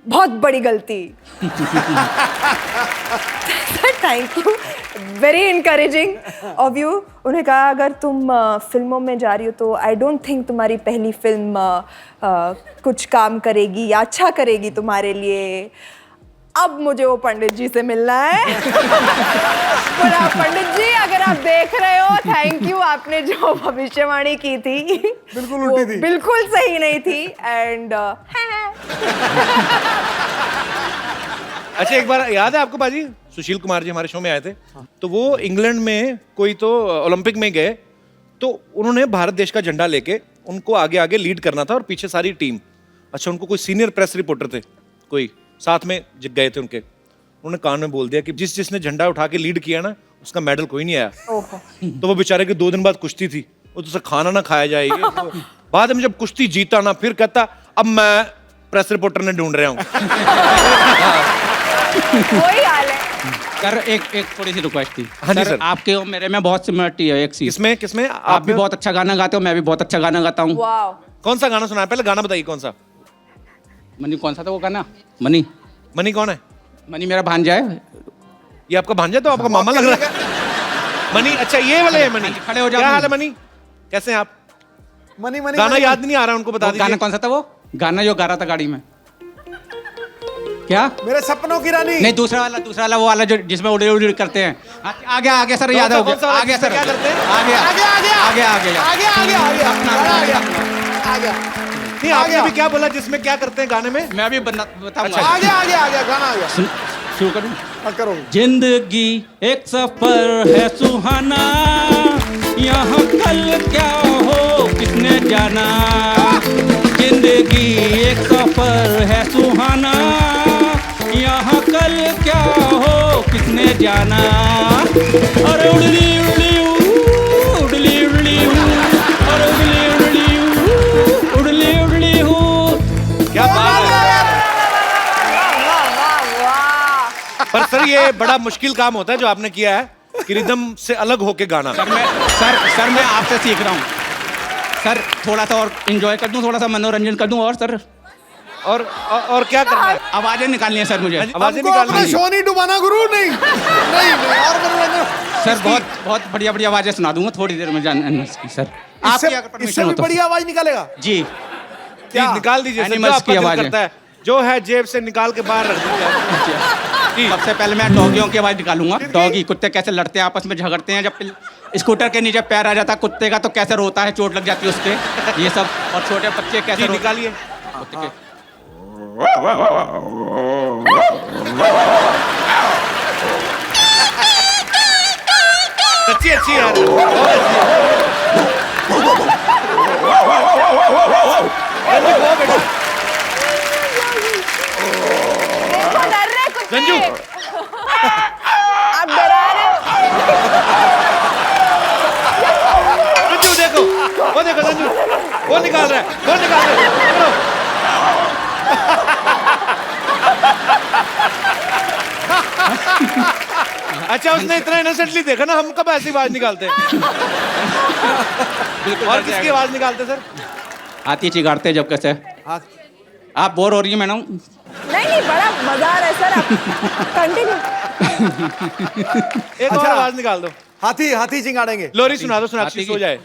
बहुत बड़ी गलती। Thank you, very encouraging of you. उन्हें कहा अगर तुम फिल्मों में जा रही हो तो आई डोंट थिंक तुम्हारी पहली फिल्म कुछ काम करेगी या अच्छा करेगी तुम्हारे लिए। अब मुझे वो पंडित जी से मिलना है। बोला पंडित जी अगर आप देख रहे हो, थैंक यू, आपने जो भविष्यवाणी की थी बिल्कुल उल्टी थी, बिल्कुल सही नहीं थी। एंड अच्छा, एक बार याद है आपको बाजी, सुशील कुमार जी हमारे शो में आए थे, तो वो इंग्लैंड में कोई तो ओलंपिक में गए, तो उन्होंने भारत देश का झंडा लेके उनको आगे आगे लीड करना था और पीछे सारी टीम। अच्छा, उनको कोई सीनियर प्रेस रिपोर्टर थे, कोई साथ में गए थे उनके, उन्होंने कान में बोल दिया कि जिसने झंडा उठा के लीड किया ना, उसका मेडल कोई नहीं आया। तो वो बेचारे के 2 दिन बाद कुश्ती थी, वो तो खाना ना खाया जाएगी। तो बाद में जब कुश्ती जीता ना, फिर कहता अब मैं प्रेस रिपोर्टर ने ढूंढ रहा हूँ। वही हाल है। सर एक थोड़ी सी रिक्वेस्ट थी। हाँ जी सर। आपके और मेरे में बहुत सिमिलरिटी है। एक चीज, किसमें आप भी बहुत अच्छा गाना गाते हो, मैं भी बहुत अच्छा गाना गाता हूँ। वाओ, कौन सा गाना सुना है? पहले गाना बताइए कौन सा। मनी कौन सा था वो गाना? मनी मनी कौन है? मनी मेरा भांजा है। ये आपका भांजा, तो आपका मामा लग रहा है। मनी, अच्छा ये वाले है मनी। खड़े हो जाओ। क्या हाल है मनी, कैसे हैं आप? मनी मनी गाना मनी, याद नहीं आ रहा, उनको बता वो दीजिए। गाना कौन सा था? वो गाना जो गा रहा था गाड़ी में, क्या? मेरे सपनों की रानी। नहीं, दूसरा वाला वो वाला जो जिसमें उड़े उड़े करते हैं। आगे सर, याद हो कौन सा गया। वाला आगे जिसमें सर, क्या करते हैं? आगे नहीं, आपने अभी क्या बोला जिसमें क्या करते हैं गाने में? मैं अभी बताऊंगा। अच्छा, आ गया गाना आ गया। शुरू करूं? हाँ, करो। जिंदगी एक सफर है सुहाना, यहाँ कल क्या हो किसने जाना। जिंदगी एक सफर है सुहाना, यहाँ कल क्या हो किसने जाना। अरे उड़ली उड़ली उड़ली उड़ली अरे उड़ली उड़ली उड़ली उड़ली क्या बात है। पर सर ये बड़ा मुश्किल काम होता है जो आपने किया है, कि रिदम से अलग होके गाना। सर मैं आपसे सीख रहा हूँ सर। थोड़ा सा और एंजॉय कर दूं, थोड़ा सा मनोरंजन कर दूं। और सर और क्या करना है? आवाजें निकालनी है सर मुझे। आवाजें हमको निकालनी अपना है। शो नहीं डुबाना गुरु, नहीं नहीं और मनोरंजन। सर बहुत बढ़िया आवाजें सुना दूंगा थोड़ी देर में जान की सर। आपकी अगर इससे परमिशन भी हो तो। बड़ी आवाज निकालेगा। जी, क्या निकाल दीजिए सर, जो Animals आपका की दिल आवाज़ है। करता है, जो है जेब से निकाल के बाहर रख दीजिए। सबसे पहले मैं डॉगियों की आवाज निकालूंगा। डॉगी, कुत्ते कैसे लड़ते हैं, आपस में झगड़ते हैं। जब स्कूटर के नीचे पैर आ जाता है कुत्ते का तो कैसे रोता है, चोट लग जाती है उसके, ये सब। और छोटे बच्चे कैसे रोते हैं। निकालिए। अच्छी यार, बहुत अच्छी है। देखो डर रहे कुत्ते। संजू, आप डरा रहे हो। संजू देखो, वो देखो संजू, वो निकाल रहा है, वो निकाल रहा है। करो। अच्छा, उसने इतना इनोसेंटली देखा ना, हम कब ऐसी आवाज निकालते हैं। और किसकी आवाज निकालते सर? हाथी चिगाड़ते जब कैसे। आप बोर हो रही है मैडम? नहीं, बड़ा मजा आ रहा है सर। आप कंटिन्यू। एक और आवाज निकाल दो। हाथी चिंगाड़ेंगे। लोरी सुना दो, सोनाक्षी सो जाए।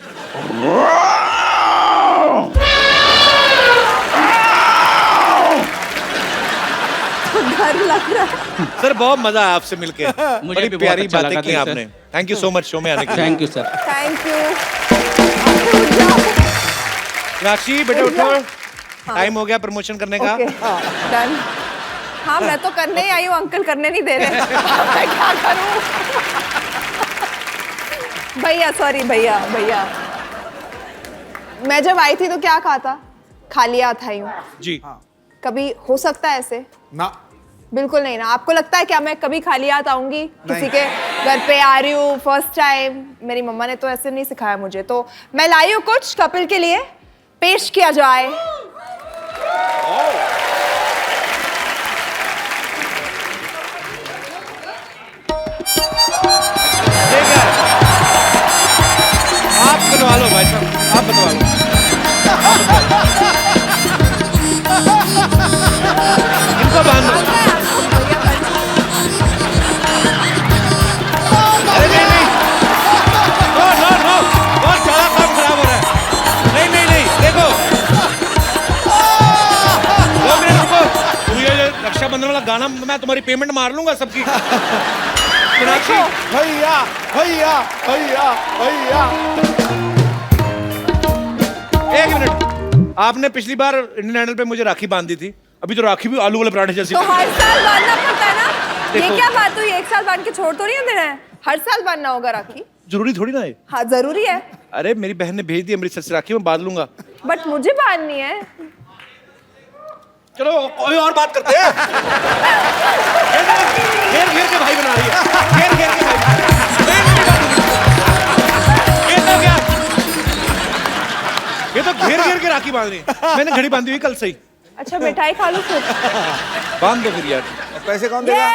डर लग रहा है। सर बहुत मजा आया आपसे मिलके, मुझे बड़ी भी बहुत प्यारी अच्छा बातें लगा की दिल से। आपने। Thank you so much show में आने के लिए। Thank you sir. Thank you. Sonakshi बेटे उठो, टाइम हो गया प्रमोशन करने का। Okay, done. हाँ मैं तो करने ही आई हूँ, अंकल करने नहीं दे रहे। मैं क्या करूँ? भैया सॉरी भैया भैया, मैं जब आई थी तो क्या कहा था? खाली हाथ आई हूँ। जी कभी हो सकता है ऐसे? ना बिल्कुल नहीं ना। आपको लगता है क्या मैं कभी खाली हाथ आऊंगी किसी के घर पे? आ रही हूँ फर्स्ट टाइम, मेरी मम्मा ने तो ऐसे नहीं सिखाया मुझे, तो मैं लाई हूँ कुछ कपिल के लिए, पेश किया जाए। ठीक है, आप बनवा लो भाई साहब, आप बनवा लो। इनको बांध दो। अरे नहीं नहीं, नो नो नो, बहुत ज्यादा काम खराब हो रहा है। नहीं नहीं नहीं, देखो 2 मिनट रुको। तुम ये रक्षाबंधन वाला गाना मैं तुम्हारी पेमेंट मार लूंगा सबकी। मीनाक्षी, भैया भैया भैया भैया, 1 मिनट। आपने पिछली बार इंडियन आइडल पे मुझे राखी बांध दी थी, अभी तो राखी भी आलू वाले पराठे जैसी। तो हर साल बांधना पड़ता है ना। ये देखो। क्या बात हुई? एक साल बांध के छोड़ तो नहीं देना है, हर साल बांधना होगा राखी। जरूरी थोड़ी ना है। हाँ जरूरी है, अरे मेरी बहन ने भेज दी अमृतसर से राखी, मैं बांध लूंगा। बट मुझे बांधनी है। चलो कोई और बात करते हैं। घेर घेर के भाई बना रही है, घेर घेर के भाई। ये तो क्या, ये तो घेर घेर के राखी बांध रही है। मैंने घड़ी बांधी हुई कल से ही। अच्छा मिठाई खा लो फिर। बांध दो फिर यार। पैसे कौन देगा?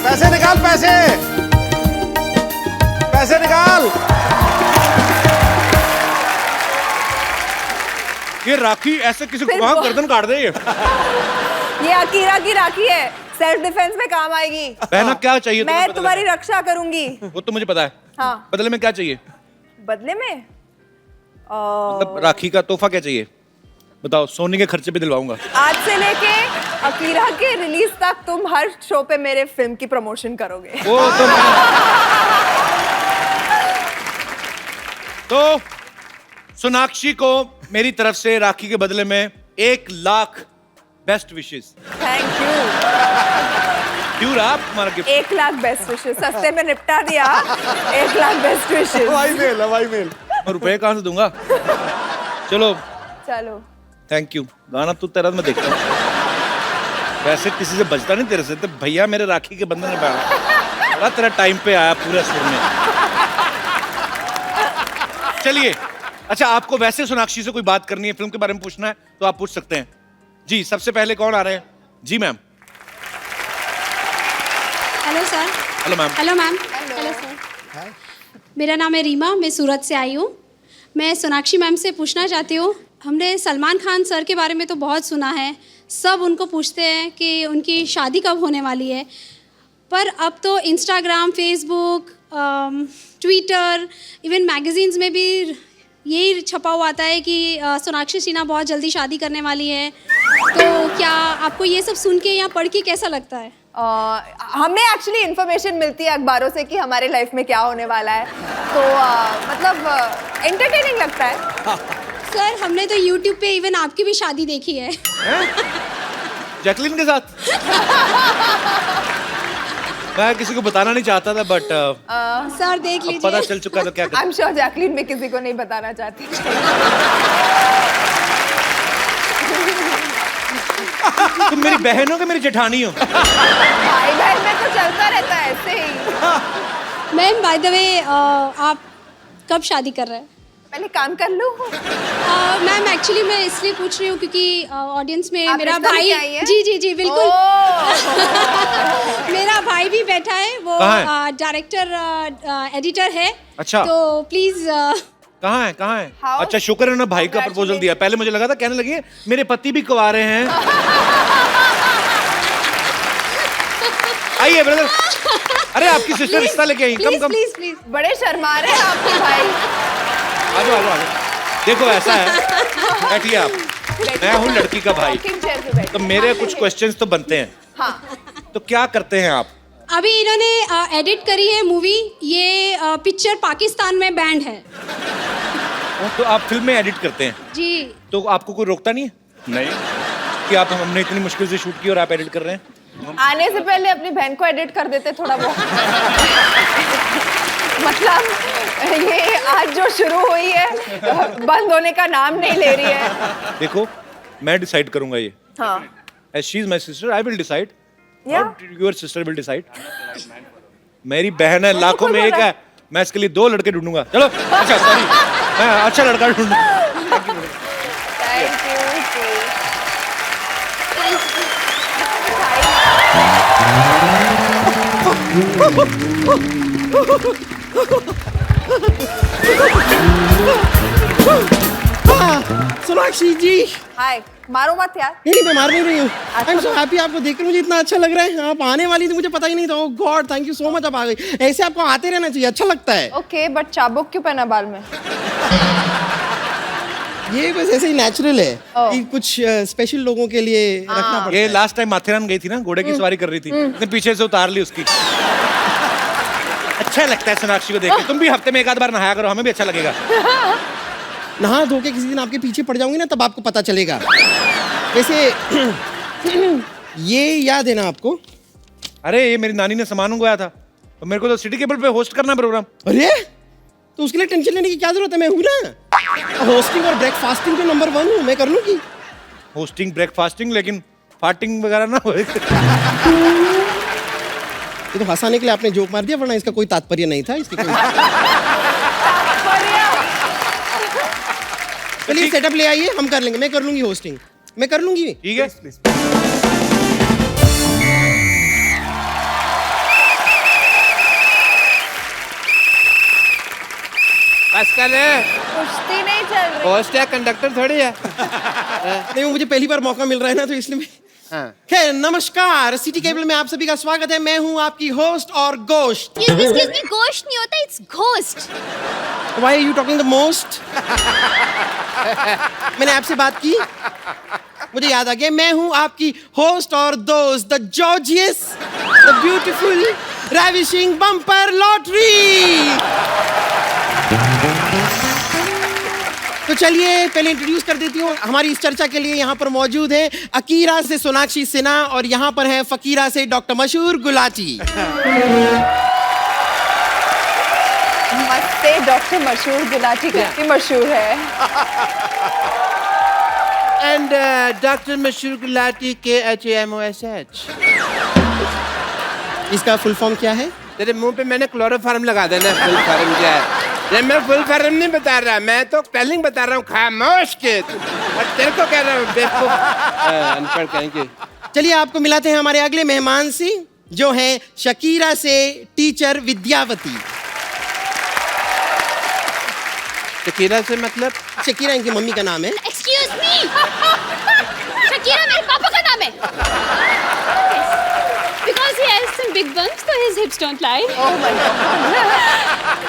पैसे निकाल, पैसे पैसे निकाल। ये राखी ऐसे किसी को फिर वहां वो- गर्दन काट दे ये। ये अकीरा की राखी है, सेल्फ डिफेंस में काम आएगी। बहना क्या चाहिए तुम्हें मैं बदले तुम्हारी में? रक्षा करूंगी। वो तो मुझे पता है। हाँ। बदले में क्या चाहिए? बदले में मतलब राखी का तोहफा क्या चाहिए बताओ, सोने के खर्चे पे दिलवाऊंगा। आज से लेके अकीरा के रिलीज तक तुम हर शो पे मेरे फिल्म की प्रमोशन करोगे। वो तो सोनाक्षी को मेरी तरफ से राखी के बदले में 1 lakh best wishes. Thank you. क्यों रहा तुम्हारा गिफ्ट? 1 लाख बेस्ट विशेस, सस्ते में निपटा दिया। 1 लाख बेस्ट विशेस। हवाई मेल, हवाई मेल। मैं रुपए कहाँ से दूंगा? चलो चलो थैंक यू। गाना तू तेरा मैं देखता हूँ, वैसे किसी से बचता नहीं तेरे से। तो भैया मेरे राखी के बंधन में बैठा तेरा टाइम पे आया पूरा सुर में। चलिए, अच्छा आपको वैसे सोनाक्षी से कोई बात करनी है, फिल्म के बारे में पूछना है तो आप पूछ सकते हैं। जी सबसे पहले कौन आ रहे हैं? जी ma'am. Hello sir. Hello ma'am. Hello ma'am. Hello sir. मेरा नाम है रीमा, मैं सूरत से आई हूँ। मैं सोनाक्षी मैम से पूछना चाहती हूँ, हमने सलमान खान सर के बारे में तो बहुत सुना है, सब उनको पूछते हैं कि उनकी शादी कब होने वाली है, पर अब तो Instagram, Facebook, Twitter, even magazines में भी यही छपा हुआ आता है कि सोनाक्षी सिन्हा बहुत जल्दी शादी करने वाली है। तो क्या आपको ये सब सुन के या पढ़ के कैसा लगता है? हमें एक्चुअली इन्फॉर्मेशन मिलती है अखबारों से कि हमारे लाइफ में क्या होने वाला है, तो मतलब एंटरटेनिंग लगता है। सर हमने तो YouTube पे इवन आपकी भी शादी देखी है। जैकलीन के साथ? मैं किसी को बताना नहीं चाहता था बट सर देख अब लीजिए। पता चल चुका तो क्या आई एम श्योर जैकलीन भी किसी को नहीं बताना चाहती। तुम मेरी बहन हो कि मेरी जेठानी हो? भाई बहन में तो चलता रहता है ऐसे ही। मैम बाय द वे आप कब शादी कर रहे हैं? पहले काम कर लूं। मैम एक्चुअली मैं इसलिए पूछ रही हूँ क्योंकि ऑडियंस में आप मेरा रिश्ता भाई, लेके आई हैं? जी जी जी बिल्कुल, ओह। मेरा भाई भी बैठा है, वो कहाँ डायरेक्टर एडिटर है। अच्छा। तो प्लीज कहाँ है कहाँ है? How? अच्छा शुक्र है ना भाई का प्रपोजल दिया। पहले मुझे लगा था कहने लगी है, मेरे पति भी कुंवारे हैं। आइए ब्रदर। अरे आपकी सिस्टर रिश्ता लेके आई। कम कम प्लीज प्लीज। बड़े शर्मा रहे हैं आपके भाई। आ जाओ आ जाओ आ जाओ। देखो ऐसा है, बैठिए आप, मैं हूँ लड़की का भाई, Rocking chair पे बैठो। तो मेरे कुछ क्वेश्चंस तो बनते हैं। हाँ। तो क्या करते हैं आप? अभी इन्होंने एडिट करी है मूवी, ये पिक्चर पाकिस्तान में बैंड है। तो आप फिल्म में एडिट करते हैं, जी। तो आपको कोई रोकता नहीं है नहीं कि आप हमने इतनी मुश्किल से शूट की और आप एडिट कर रहे हैं? आने से पहले अपनी बहन को एडिट कर देते थोड़ा बहुत। मतलब ये आज जो शुरू हुई है बंद होने का नाम नहीं ले रही है। देखो मैं डिसाइड करूंगा ये। हाँ As she is my sister, I will decide. Yeah. Or your sister will decide. मेरी बहन है, लाखों में एक है, मैं इसके लिए 2 लड़के ढूंढूंगा। चलो, अच्छा सॉरी, मैं अच्छा लड़का ढूंढूंगा। Thank you. Sonakshi ji, hi, मारो मत यार। नहीं मैं मार नहीं रही हूँ। आई एम सो हैप्पी, आपको देखकर मुझे इतना अच्छा लग रहा है। आप आने वाली थी, मुझे पता ही नहीं था। Oh God, thank you so much, आप आ गई। ऐसे आपको आते रहना चाहिए, अच्छा लगता है। ओके, बट चाबुक क्यों पहना बाल में? ये बस ऐसे ही नेचुरल है कि कुछ स्पेशल लोगों के लिए रखना पड़ता ये है। लास्ट टाइम माथेरान गई थी ना, घोड़े की सवारी कर रही थी, इसने पीछे से उतार ली उसकी। अच्छा लगता है सोनाक्षी को देख के। तुम भी हफ्ते में 1 आध बार नहाया करो, हमें भी अच्छा लगेगा। नहा धो के किसी दिन आपके पीछे पड़ जाऊंगी ना, तब आपको पता चलेगा। वैसे ये याद है ना आपको? अरे ये मेरी नानी ने सामान मंगवाया था, तो मेरे को तो सिटी केबल पे होस्ट करना प्रोग्राम। अरे तो उसके लिए टेंशन लेने की क्या जरूरत है, मैं हूं ना। होस्टिंग और ब्रेकफास्टिंग पे नंबर 1 हूं, मैं कर लूंगी। होस्टिंग ब्रेकफास्टिंग, लेकिन फास्टिंग वगैरह ना हो। ये तो हंसाने के लिए आपने जोक मार दिया, वरना इसका कोई तात्पर्य नहीं था। इसकी कोई चलिए सेटअप ले आइए, हम कर लेंगे। मैं कर लूंगी होस्टिंग, मैं कर लूंगी। ठीक है। बस कर ले, कुश्ती नहीं चल रही। होस्ट है, कंडक्टर थोड़ी है। नहीं, वो मुझे पहली बार मौका मिल रहा है ना, तो इसलिए मैं हाँ। खैर, नमस्कार, सिटी केबल में आप सभी का स्वागत है। मैं हूं आपकी होस्ट और गोश्त। Excuse me, गोश्त नहीं होता, it's ghost. Why are you talking the most? मैंने आपसे बात की, मुझे याद आ गया। मैं हूं आपकी होस्ट और दोस्त, the gorgeous, the beautiful, ravishing bumper lottery. तो चलिए पहले इंट्रोड्यूस कर देती हूँ। हमारी इस चर्चा के लिए यहाँ पर मौजूद है अकीरा से सोनाक्षी सिन्हा, और यहाँ पर है फकीरा से डॉक्टर मशहूर गुलाटी। मस्ते डॉक्टर मशहूर गुलाटी कितनी मशहूर है। एंड डॉक्टर मशहूर गुलाटी KHAMOSH। इसका फुल फॉर्म क्या है? तेरे मुंह पे मैंने क्लोरोफार्म लगा देना। फुल फॉर्म क्या है? ये मैं फुल फॉर्म नहीं बता रहा, मैं तो स्पेलिंग बता रहा हूँ। खामोश के, और तेरे को कह रहा हूँ बेवकूफ, अनपढ़ कहेंगे। चलिए आपको मिलाते हैं हमारे अगले मेहमान से, जो है शकीरा से टीचर विद्यावती। शकीरा से मतलब? शकीरा इनकी मम्मी का नाम है। Excuse me. शकीरा मेरे पापा का नाम है। Because he has some big bumps, so his hips don't lie. Oh my God.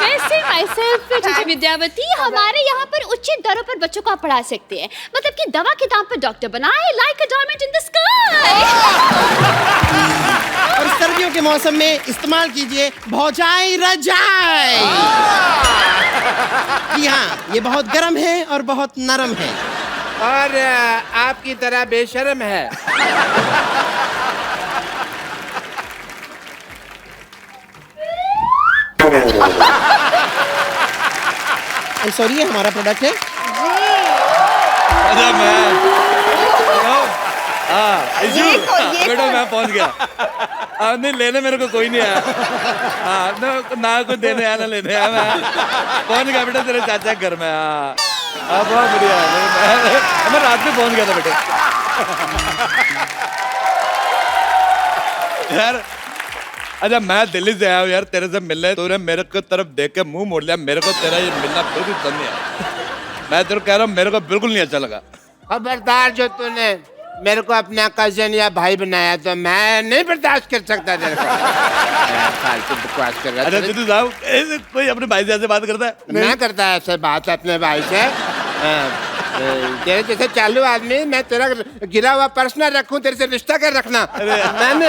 वैसे myself टीचर विद्यावती, हमारे यहाँ पर उचित दरों पर बच्चों को आप पढ़ा सकते हैं। मतलब कि दवा के दाम पर डॉक्टर बनाए, like a diamond in the sky. और सर्दियों के मौसम में इस्तेमाल कीजिए भौजाई रजाई। जी हाँ, ये बहुत गर्म है और बहुत नरम है। और आपकी तरह बेशर्म है। I'm sorry, ये हमारा प्रोडक्ट है। अरे मैं ये बेटा मैं पहुंच गया। नहीं लेने मेरे को कोई नहीं आया। ना कोई देने आया ना लेने आया। मैं पहुंच गया बेटा तेरे चाचा के घर में। बहुत बढ़िया। मैं रात में पहुंच गया था बेटे। यार अच्छा मैं दिल्ली से आया हूँ यार तेरे से मिलने। तूने मेरे को तरफ देख के मुंह मोड़ लिया। मेरे को तेरा ये मिलना बिल्कुल पसंद नहीं आया। मैं तेरे को कह रहा हूँ मेरे को बिल्कुल नहीं अच्छा लगा। खबरदार, जो तूने मेरे को अपना कजन या भाई बनाया तो मैं नहीं बर्दाश्त कर सकता तेरे को। फालतू बकवास कर रहा है। अच्छा सिद्धू साहब कोई अपने भाई से ऐसे बात करता है? मैं करता है ऐसे बात अपने भाई से। तेरे जैसे चालू आदमी, मैं तेरा गिरा हुआ पर्स ना रखूं, तेरे से रिश्ता कर रखना। मैंने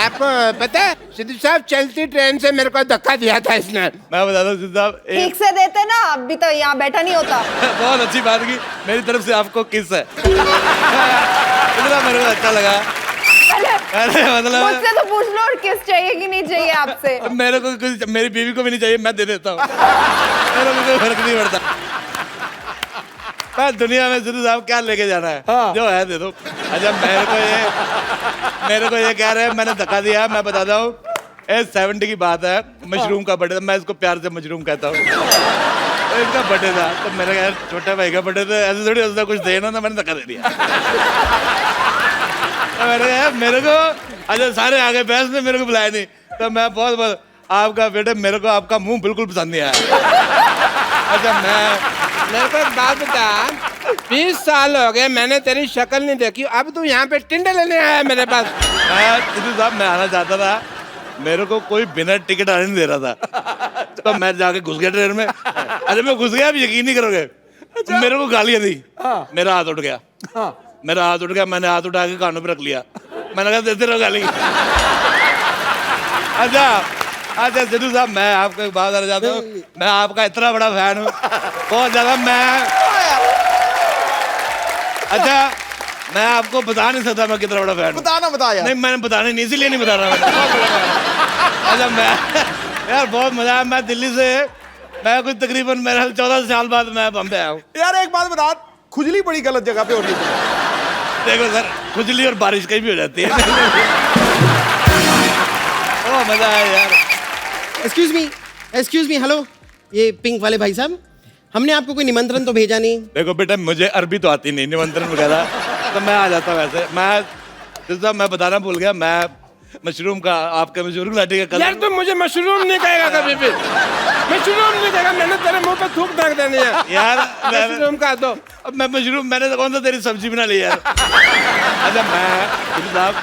आपको पता है सिद्धू साहब चलती ट्रेन से मेरे को धक्का दिया था इसने। मैं बता दूं सिद्धू साहब, ठीक से देते ना अभी तो यहाँ बैठा नहीं होता। बहुत अच्छी बात की, मेरी तरफ से आपको किस है। इतना मेरे को अच्छा लगा। अरे मतलब मुझसे तो पूछ लो और किस चाहिए कि नहीं चाहिए आपसे। मेरे को कुछ, मेरी बीवी को भी नहीं चाहिए, मैं दे देता हूँ। मेरे को कोई फर्क नहीं पड़ता। मैं दुनिया में सिद्धू साहब क्या लेके जाना है, जो है दे दो। अच्छा मेरे को ये कह रहे हैं मैंने धक्का दिया। मैं बताता हूँ 70 की बात है, मशरूम का बर्थडे था। मैं इसको प्यार से मशरूम कहता हूँ। इसका बर्थडे था तो मेरे यार छोटा भाई का बर्थडे था, ऐसे थोड़ी होता कुछ देना था, मैंने धक्का दे दिया। मेरे को अच्छा सारे आगे बहस ने मेरे को बुलाया नहीं, तो मैं बहुत आपका बेटे मेरे को आपका मुंह बिल्कुल पसंद नहीं आया। अच्छा मेरे को एक बात बता, 20 साल हो गए मैंने तेरी शक्ल नहीं देखी, अब तू यहाँ पे टिंडे लेने आया है मेरे पास। सिद्धू साहब मैं आना चाहता था, मेरे को कोई बिना टिकट आने नहीं दे रहा था, तो मैं जाके घुस गया ट्रेन में। अरे मैं घुस गया, आप यकीन नहीं करोगे, मेरे को गालियां दी। मेरा हाथ उठ गया, मेरा हाथ उठ गया, मैंने हाथ उठा के कानों पे रख लिया। मैंने कहा देते रहो गाली। अच्छा सिद्धू साहब मैं आपको एक बात बताना चाहता हूँ, मैं आपका इतना बड़ा फैन हूँ, बहुत ज्यादा। अच्छा मैं आपको बता नहीं सकता मैं कितना बड़ा फैन हूँ। बता यार। नहीं मैंने बताने नहीं, इसीलिए नहीं बता रहा। अच्छा मैं यार बहुत मजा आया। मैं दिल्ली से मैं कुछ तकरीबन मेरे 14 साल बाद मैं बम्बे आया हूँ। यार एक बात बता, खुजली बड़ी गलत जगह पे हो रही है। देखो सर, खुजली और बारिश कहीं भी हो जाती है। ओ मजा आया यार। एक्सक्यूज मी, हेलो, ये पिंक वाले भाई साहब, हमने आपको कोई निमंत्रण तो भेजा नहीं। देखो बेटा मुझे अरबी तो आती नहीं, निमंत्रण वगैरह तो मैं आ जाता वैसे। मैं बताना भूल गया, मैं मशरूम का आपके मशरूम लाठी का यार तुम मुझे मशरूम नहीं कहेगा कभी भी, मशरूम नहीं कहेगा, मैंने तेरे मुंह पे थूक दाग देनी है यार। मशरूम का दो। अब मैं मशरूम, मैंने तो कौन सा तेरी सब्जी बना ली यार। अच्छा मैं साहब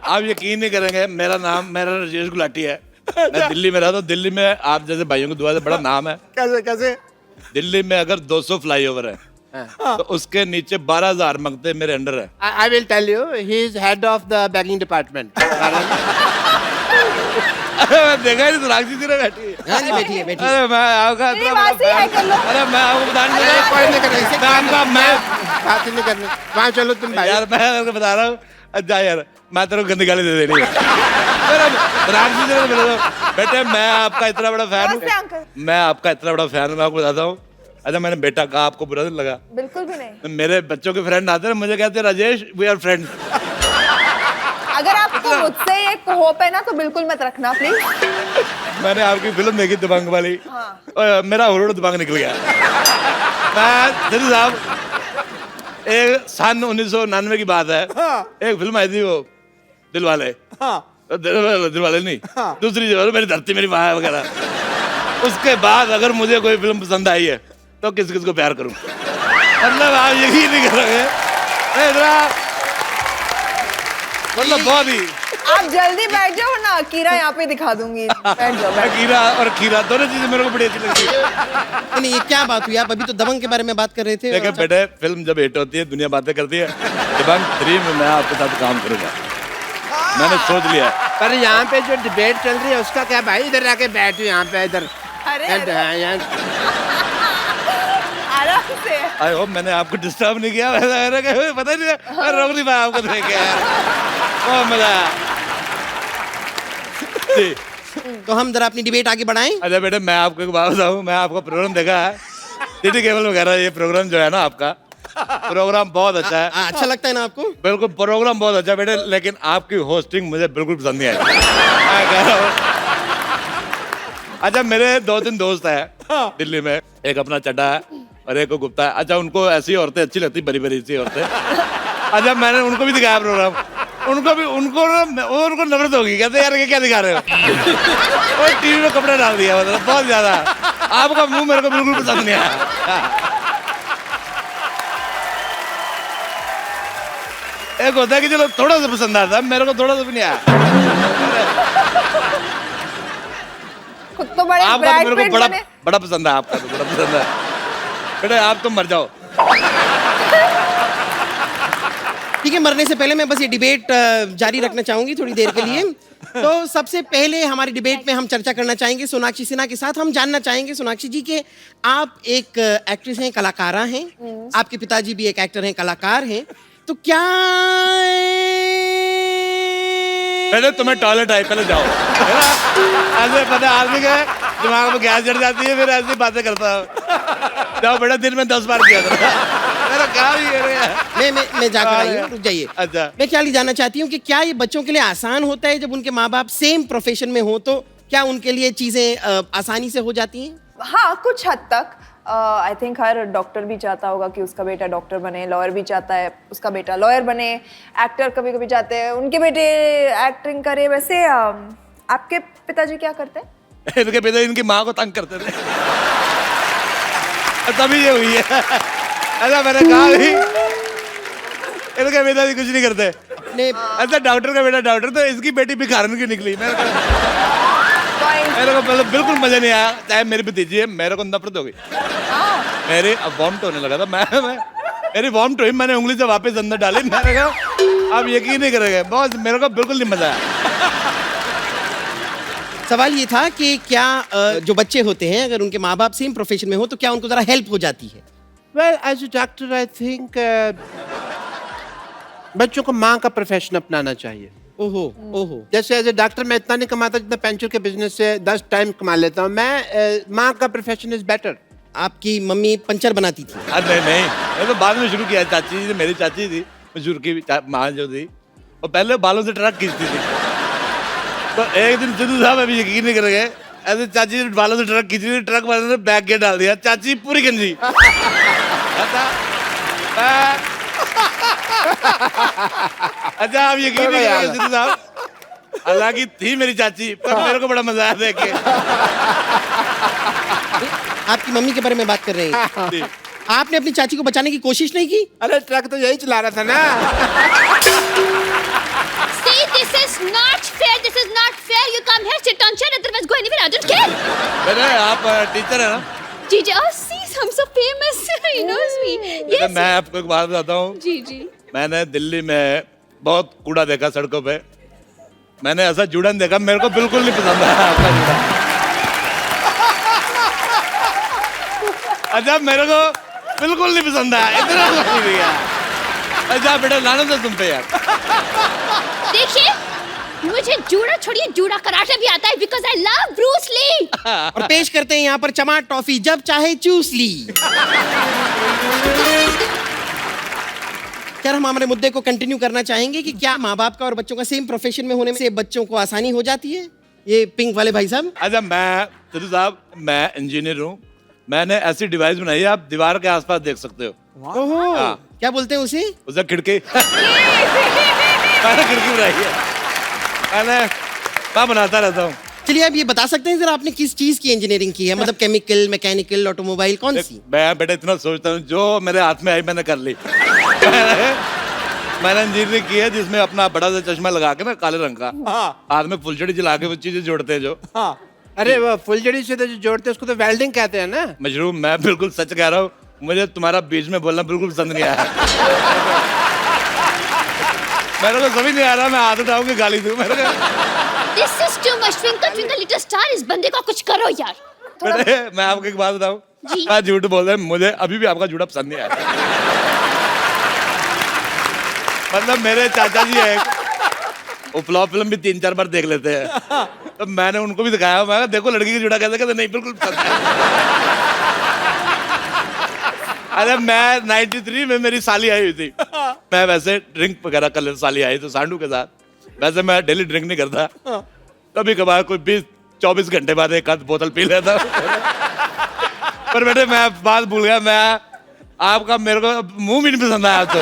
आप यकीन नहीं करेंगे, मेरा राजेश गुलाटी है। मैं दिल्ली में रहता हूँ। दिल्ली में आप जैसे भाइयों की दुआ से बड़ा नाम है। कैसे? दिल्ली में अगर 200 फ्लाईओवर है तो उसके नीचे 12,000 मंगते मेरे अंडर है। I will tell you, he is head of the bagging department. देखा नहीं, सोनाक्षी जी ने बैठी है। हाँ जी, बैठिए। अरे मैं आपका इतना बड़ा वासी है, कर लो। अरे मैं आपको बताने कोई नहीं करना, मैं बात ही नहीं करनी। वहाँ चलो तुम भाई। यार मैं आपको बता रहा हूँ। अच्छा यार मैं तेरे को गंदी गाली दे देनी है। सोनाक्षी जी ने बेटे मैं आपका इतना बड़ा फैन हूँ, मैं आपका इतना बड़ा फैन हूँ, मैं आपको बताता हूँ। अच्छा मैंने बेटा कहा, आपको बुरा नहीं लगा? बिल्कुल भी नहीं। मेरे बच्चों के फ्रेंड आते हैं मुझे कहते हैं राजेश वी आर फ्रेंड्स। अगर आपको मुझसे ये होप है ना तो बिल्कुल मत रखना प्लीज। मैंने आपकी फिल्म देखी दबंग वाली, और मेरा हुरूड़ दबंग निकल गया। मैं सिद्धू साहब एक सन 1999 की बात है, एक फिल्म आई थी वो दिलवाले। दिलवाले नहीं, दूसरी जो मेरी धरती मेरी माँ वगैरह। उसके बाद अगर मुझे कोई फिल्म पसंद आई है तो किस किस को प्यार करूं, मतलब आप यकीन नहीं करोगे। मतलब बहुत ही। आप जल्दी बैठ जाओ ना, कीरा यहाँ पे दिखा दूंगी। बैठ जाओ। कीरा और खीरा दोनों चीजें मेरे को बड़ी अच्छी लगती है। नहीं, ये क्या बात हुई? आप अभी तो दबंग के बारे में बात कर रहे थे। देखिए बेटे, फिल्म जब हिट होती है दुनिया बातें करती है। दबंग 3 में मैं आपके साथ काम करूंगा, मैंने सोच लिया। पर यहाँ पे जो डिबेट चल रही है उसका क्या भाई? इधर आके बैठो यहाँ पे, इधर। आराम से। आई होप मैंने आपको डिस्टर्ब नहीं किया। पता नहीं रोक नहीं पाया आपको देख के यार, बहुत मजा आया। तो हम जरा अपनी डिबेट आगे बढ़ाएं। अच्छा बेटे मैं आपको एक बात बताऊं, मैं आपका प्रोग्राम देखा है सिटी केबल वगैरह। ये प्रोग्राम जो है ना आपका प्रोग्राम बहुत अच्छा है। अच्छा लगता है ना आपको? बिल्कुल प्रोग्राम बहुत अच्छा बेटे, लेकिन आपकी होस्टिंग मुझे बिल्कुल पसंद नहीं आई। मैं कह रहा हूं। अच्छा मेरे 2-3 दोस्त हैं दिल्ली में, एक अपना चड्डा है और एक को गुप्ता है। अच्छा उनको ऐसी औरतें अच्छी लगती, बड़ी बड़ी सी औरतें। अच्छा मैंने उनको भी दिखाया प्रोग्राम, उनको नफरत होगी, कहते यार ये क्या दिखा रहे हो। और टीवी में कपड़ा डाल दिया, मतलब बहुत ज्यादा। आपका मुंह मेरे को बिल्कुल पसंद नहीं आया। एक होता है कि चलो थोड़ा सा पसंद आता है, मेरे को थोड़ा सा भी नहीं आया। खुद तो बड़े आपका तो ब्राइट मेरे पेट को बड़ा बने। बड़ा पसंद है, आपका तो बड़ा पसंद है। बेटे आप तो मर जाओ। ठीक है, मरने से पहले मैं बस ये डिबेट जारी रखना चाहूंगी थोड़ी देर के लिए। तो सबसे पहले हमारी डिबेट में हम चर्चा करना चाहेंगे सोनाक्षी सिन्हा के साथ। हम जानना चाहेंगे सोनाक्षी जी के आप एक एक्ट्रेस हैं, कलाकारा हैं, आपके पिताजी भी एक एक्टर हैं, कलाकार हैं, तो क्या पहले तुम्हें टॉयलेट आई, पहले जाओ, है ना? ऐसे पता आदमी के दिमाग में गैस जड़ जाती है, फिर ऐसी बातें करता हूँ। जाओ बेटा, दिन में 10 बार किया था। मेरा क्या मैं जाकर आई हूँ, रुक जाइए। अच्छा, मैं क्या जानना चाहती हूँ कि क्या ये बच्चों के लिए आसान होता है जब उनके माँ बाप सेम प्रोफेशन में हो, तो क्या उनके लिए चीजें आसानी से हो जाती हैं? हाँ, कुछ हद तक। आई थिंक हर डॉक्टर भी चाहता होगा कि उसका बेटा डॉक्टर बने, लॉयर भी चाहता है उसका बेटा लॉयर बने, एक्टर कभी कभी चाहते हैं उनके बेटे एक्टिंग करे। वैसे आपके पिताजी क्या करते हैं? इनके पिता इनकी माँ को तंग करते थे, तभी ये हुई है। ऐसा मैंने कहा भी, इनके पिताजी कुछ नहीं करते। ऐसा डॉक्टर का बेटा डॉक्टर, तो इसकी बेटी भिखारन की निकली। मेरे को बिल्कुल मजा नहीं आया, चाहे मेरी भतीजी है, मेरे को नफरत हो गई। मेरे अब वॉमिट होने लगा था, मैं मेरी वॉमिट हुई, मैंने उंगली से वापस अंदर डाली। मैंने कहा आप यकीन नहीं करेंगे, बहुत मेरे को बिल्कुल नहीं मजा आया। सवाल ये था कि क्या जो बच्चे होते हैं अगर उनके माँ बाप सेम प्रोफेशन में हो तो क्या उनको जरा हेल्प हो जाती है? Well as a doctor I think बच्चों को माँ का प्रोफेशन अपनाना चाहिए। ओहो। जैसे एज ए डॉक्टर मैं इतना नहीं कमाता जितना पेंचर के बिजनेस से 10 टाइम कमा लेता हूँ। मैं माँ का प्रोफेशन इज बेटर। आपकी मम्मी पंचर बनाती थी? नहीं, मैं तो बाद में शुरू किया। चाची जी, मेरी चाची थी मशहूर की माँ जो थी, वो पहले बालों से ट्रक खींचती थी। तो एक दिन सिद्धू साहब अभी यकीन नहीं करेंगे, ऐसे चाची जी बालों से ट्रक खींच रही थी, ट्रक वाले ने बैग के डाल दिया, चाची पूरी गंजी। अच्छा आप यकीन नहीं करेंगे सिद्धू साहब, हालांकि थी मेरी चाची, पर मेरे को बड़ा मजा आया देख के। आपकी मम्मी के बारे में बात कर रहे हैं, आपने अपनी चाची को बचाने की कोशिश नहीं की? अरे ट्रक तो यही चला रहा था ना। See, this is not fair. This is not fair. You come here, sit on chair, otherwise go anywhere. I don't care. अरे आप टीचर है ना? जी, oh see, I'm so famous. He knows me. Yes. मैं आपको एक बात बताता हूँ। जी। मैंने दिल्ली में बहुत कूड़ा देखा सड़कों पे, मैंने ऐसा जुड़न देखा, मेरे को बिल्कुल नहीं पसंद आया आपका जुड़न। अच्छा मेरे को बिल्कुल नहीं पसंद आया, इतना नहीं दिया। अच्छा बेटा लाना था तुम पे यार। देखिए, मुझे जूड़ा छोड़िए, जूड़ा कराटे भी आता है because I love Bruce Lee. और पेश करते हैं यहाँ पर चमाट टॉफी, जब चाहे चूस ली। क्या हम हमारे मुद्दे को कंटिन्यू करना चाहेंगे कि क्या माँ बाप का और बच्चों का सेम प्रोफेशन में होने से बच्चों को आसानी हो जाती है? ये पिंक वाले भाई साहब। अच्छा मैं सिद्धू साहब, मैं इंजीनियर हूँ, मैंने ऐसी डिवाइस बनाई है आप दीवार के आसपास देख सकते हो। ओहो, क्या बोलते हैं उसे खिड़की। मैंने खिड़की बनाई है, मैं बनाता रहता हूँ। चलिए आप ये बता सकते हैं जरा आपने किस चीज की इंजीनियरिंग की है, मतलब केमिकल, मैकेनिकल, ऑटोमोबाइल, कौन सी? मैं बेटा इतना सोचता हूँ, जो मेरे हाथ में आई मैंने कर ली। मैंने इंजीनियरिंग की है जिसमें अपना बड़ा सा चश्मा लगा के ना काले रंग का, हाथ में फुलझड़ी जला के वो चीजें जोड़ते हैं जो। अरे वो फुलझड़ी से तो जो जोड़ते हैं उसको तो वेल्डिंग कहते हैं ना। मशरूम, मैं बिल्कुल सच कह रहा हूँ, मुझे तुम्हारा बीच में बोलना बिल्कुल पसंद नहीं आया। मेरे को समझ नहीं आ रहा, मैं हाथ उठाऊं कि गाली दूं। मेरे को This is too much. Twinkle twinkle little star. इस बंदे को कुछ करो यार। बेटे मैं आपको एक बात बताऊं, मैं झूठ बोल रहा हूं, मुझे अभी भी आपका जूड़ा पसंद नहीं आया। मतलब मेरे चाचा जी है, वो फ्लॉप फिल्म भी 3-4 बार देख लेते हैं, तो मैंने उनको भी दिखाया, मैं देखो लड़की का जूड़ा कैसे, कहते नहीं बिल्कुल पसंद है। अरे मैं 93 में मेरी साली आई हुई थी, मैं वैसे ड्रिंक वगैरह कर लेता, साली आई तो सांडू के साथ, वैसे मैं डेली ड्रिंक नहीं करता, कभी कभार कोई 20-24 घंटे बाद एक आध बोतल पी लेता। पर बेटे मैं बात भूल गया, मैं आपका मेरे को मुंह भी नहीं पसंद आया, तो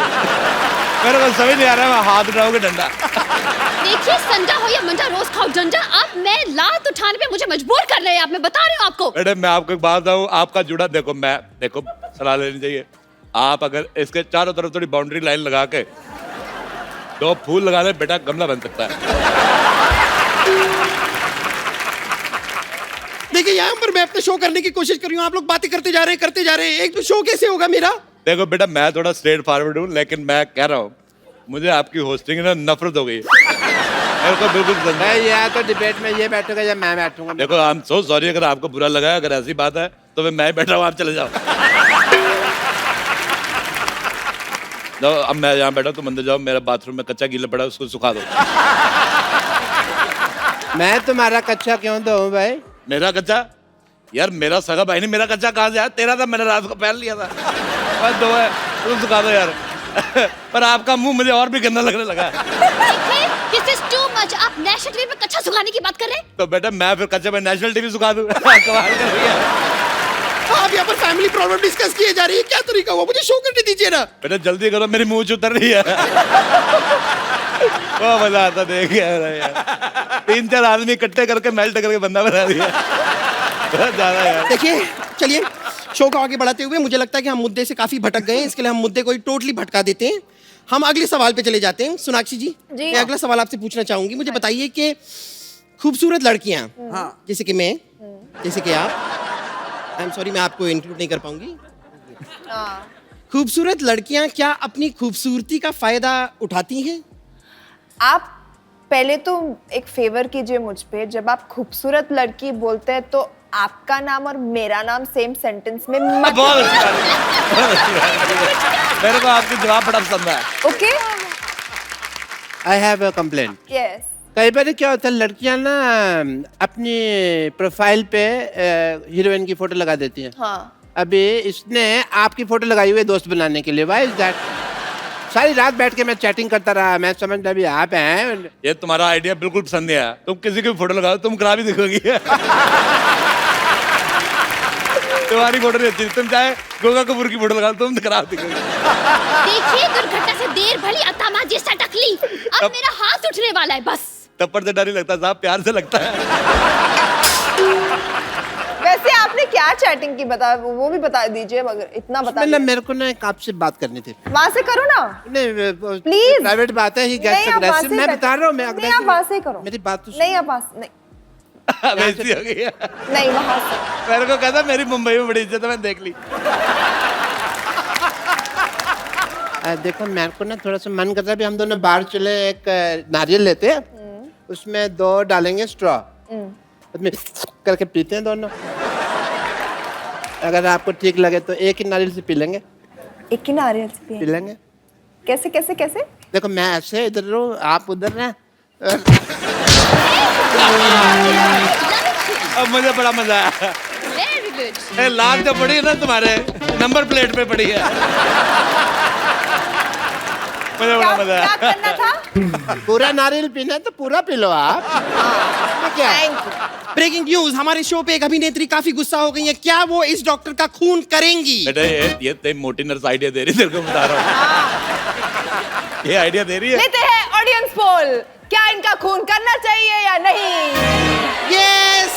मेरे को समझ नहीं आ रहा, मैं हाथ उठाऊंगा डंडा। देखिए संडा हो या मंडा, रोज खाओ डंडा। आप मैं लात उठाने पे मुझे मजबूर कर रहे हैं आप, मैं बता रही हूँ आपको। बेटे मैं आपको एक बात बताऊं, आपका जूड़ा देखो, मैं देखो सलाह लेनी चाहिए, आप अगर इसके चारों तरफ थोड़ी बाउंड्री लाइन लगा के 2 फूल लगा ले, बेटा गमला बन सकता है। देखिए यहाँ पर मैं अपना शो करने की कोशिश कर रही हूँ, आप लोग बातें करते जा रहे हैं, एक तो शो कैसे होगा मेरा? देखो बेटा मैं थोड़ा स्ट्रेट फॉरवर्ड हूँ, लेकिन मैं कह रहा हूँ मुझे आपकी होस्टिंग ना नफरत हो गई मेरे को बिल्कुल पसंद नहीं। भाई या तो डिबेट में ये बैठोगे या मैं बैठूंगा। देखो आई एम सो सॉरी अगर आपको बुरा लगा है, अगर ऐसी बात है तो मैं बैठा हूँ, आप चले जाओ। जाओ, अब मैं यहाँ बैठा तुम अंदर जाओ, मेरा बाथरूम में कच्चा गीला पड़ा है, उसको सुखा दो। मैं तुम्हारा कच्चा क्यों दूं भाई? मेरा कच्चा? यार मेरा सगा भाई नहीं, मेरा कच्चा कहाँ से आया? तेरा था, मैंने रात को पहन लिया था। बस दो है, तुम सुखा दो यार। पर आपका मुंह मुझे और भी गंदा लगने लगा। This is too much. आप नेशनल टीवी में कच्चा सुखाने की बात कर रहे हैं? तो बेटा मैं फिर कच्चे में नेशनल टीवी सुखा दूं? कमाल कर रही है। आप यहाँ पर फैमिली प्रॉब्लम डिस्कस किए जा रही है, क्या तरीका हुआ? मुझे शो करने दीजिए ना। बेटा जल्दी करो, मेरी मुंह उतर रही है। वो मजा आता देख यार, 3-4 आदमी इकट्ठे करके मेल्ट करके बंदा बना दिया। बहुत ज्यादा यार। देखिए चलिए, शो को आगे बढ़ाते हुए मुझे लगता है कि हम मुद्दे से काफी भटक गए हैं, इसके लिए हम मुद्दे को टोटली भटका देते हैं। हम अगले सवाल पे चले जाते हैं। सोनाक्षी जी, जी मैं अगला सवाल आपसे पूछना चाहूंगी। मुझे बताइए कि खूबसूरत लड़कियां, जैसे कि मैं, जैसे कि आप, आई एम सॉरी मैं आपको इंक्लूड नहीं कर पाऊंगी। खूबसूरत लड़कियां क्या अपनी खूबसूरती का फायदा उठाती हैं? आप पहले तो एक फेवर कीजिए मुझ पे, जब आप खूबसूरत लड़की बोलते हैं तो आपका नाम और मेरा नाम सेम सेंटेंस में मत। बहुत अच्छी बात है, बहुत अच्छी बात है। मेरे को आपके जवाब बड़ा पसंद है। Okay, I have a complaint. Yes. कई बार क्या होता है, लड़कियां ना अपनी प्रोफाइल पे हीरोइन की फोटो लगा देती हैं। हाँ। अभी इसने आपकी फोटो लगाई हुई है दोस्त बनाने के लिए। Why is that? सारी रात बैठ के मैं चैटिंग करता रहा, मैं समझता अभी आप हैं। ये तुम्हारा आइडिया बिल्कुल पसंद नहीं आया। तुम किसी की फोटो लगाओ, तुम खराब ही दिखोगी। तुम्हारी फोटो नहीं अच्छी, तुम चाहे गोगा कपूर की फोटो लगाओ, तुम खराब दिखोगी। देखिए दुर्घटना से देर भली अतामा जैसा टकली, अब मेरा हाथ उठने वाला है बस। थप्पड़ से डर नहीं लगता साहब, प्यार से लगता है। वैसे आपने क्या चैटिंग की बता, वो भी बता दीजिए, मगर इतना बता मतलब मेरे को ना एक आपसे बात करनी थी। वहां से करो ना नहीं प्लीज, प्राइवेट बात है। He gets aggressive. मैं बता रहा हूँ, मैं नहीं आप वहां से करो। मेरी बात तो नहीं आप वहां से नहीं, वैसी हो गई है। नहीं वहां से। मेरे को कहता मेरी मुंबई में बड़ी इज्जत है, मैंने देख ली। देखो मेरे को ना थोड़ा सा मन कर रहा है, अभी हम दोनों बाहर चले, एक नारियल लेते हैं, उसमें 2 डालेंगे स्ट्रॉ, उसमें करके पीते हैं दोनों। अगर आपको ठीक लगे तो एक ही नारियल से पी लेंगे। एक ही नारियल से पी लेंगे। कैसे कैसे कैसे? देखो मैं ऐसे इधर रहूं, आप उधर ना। अब मुझे बड़ा मजा आया। Very good. लाल जो पड़ी है ना तुम्हारे नंबर प्लेट पे पड़ी है। मुझे बड़ा मजा आया। क्या करना था? पूरा नारियल पीना है तो पूरा पी लो आप। क्या? ब्रेकिंग न्यूज, हमारे शो पे एक अभिनेत्री काफी गुस्सा हो गई है। क्या वो इस डॉक्टर का खून करेंगी? बेटा ये तेरी मोटी नर्स आइडिया दे रही है, तेरे को बता रहा हूँ। ये आइडिया दे रही है। लेते हैं ऑडियंस पोल, क्या इनका खून करना चाहिए या नहीं? यस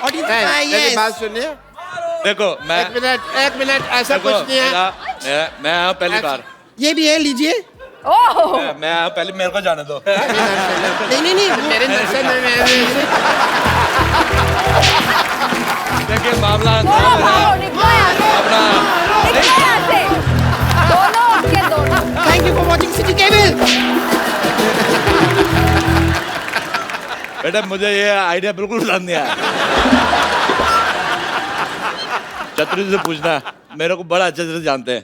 ऑडियंस, मेरी बात सुनिए। देखो मैं एक मिनट ऐसा कुछ नहीं है। मैं आया पहली बार। ये भी है, लीजिए। ओह मैं आया पहले, मेरे को जाने दो। नहीं मेरे नर्से में देखिए मामला निकलो यहाँ से, अपना निकलो यहाँ से, दोनों के दोनों। Thank you for watching city cable. बेटा मुझे ये आइडिया बिल्कुल पसंद नहीं आया। चतुर्थ से पूछना, मेरे को बड़ा अच्छे से जानते हैं।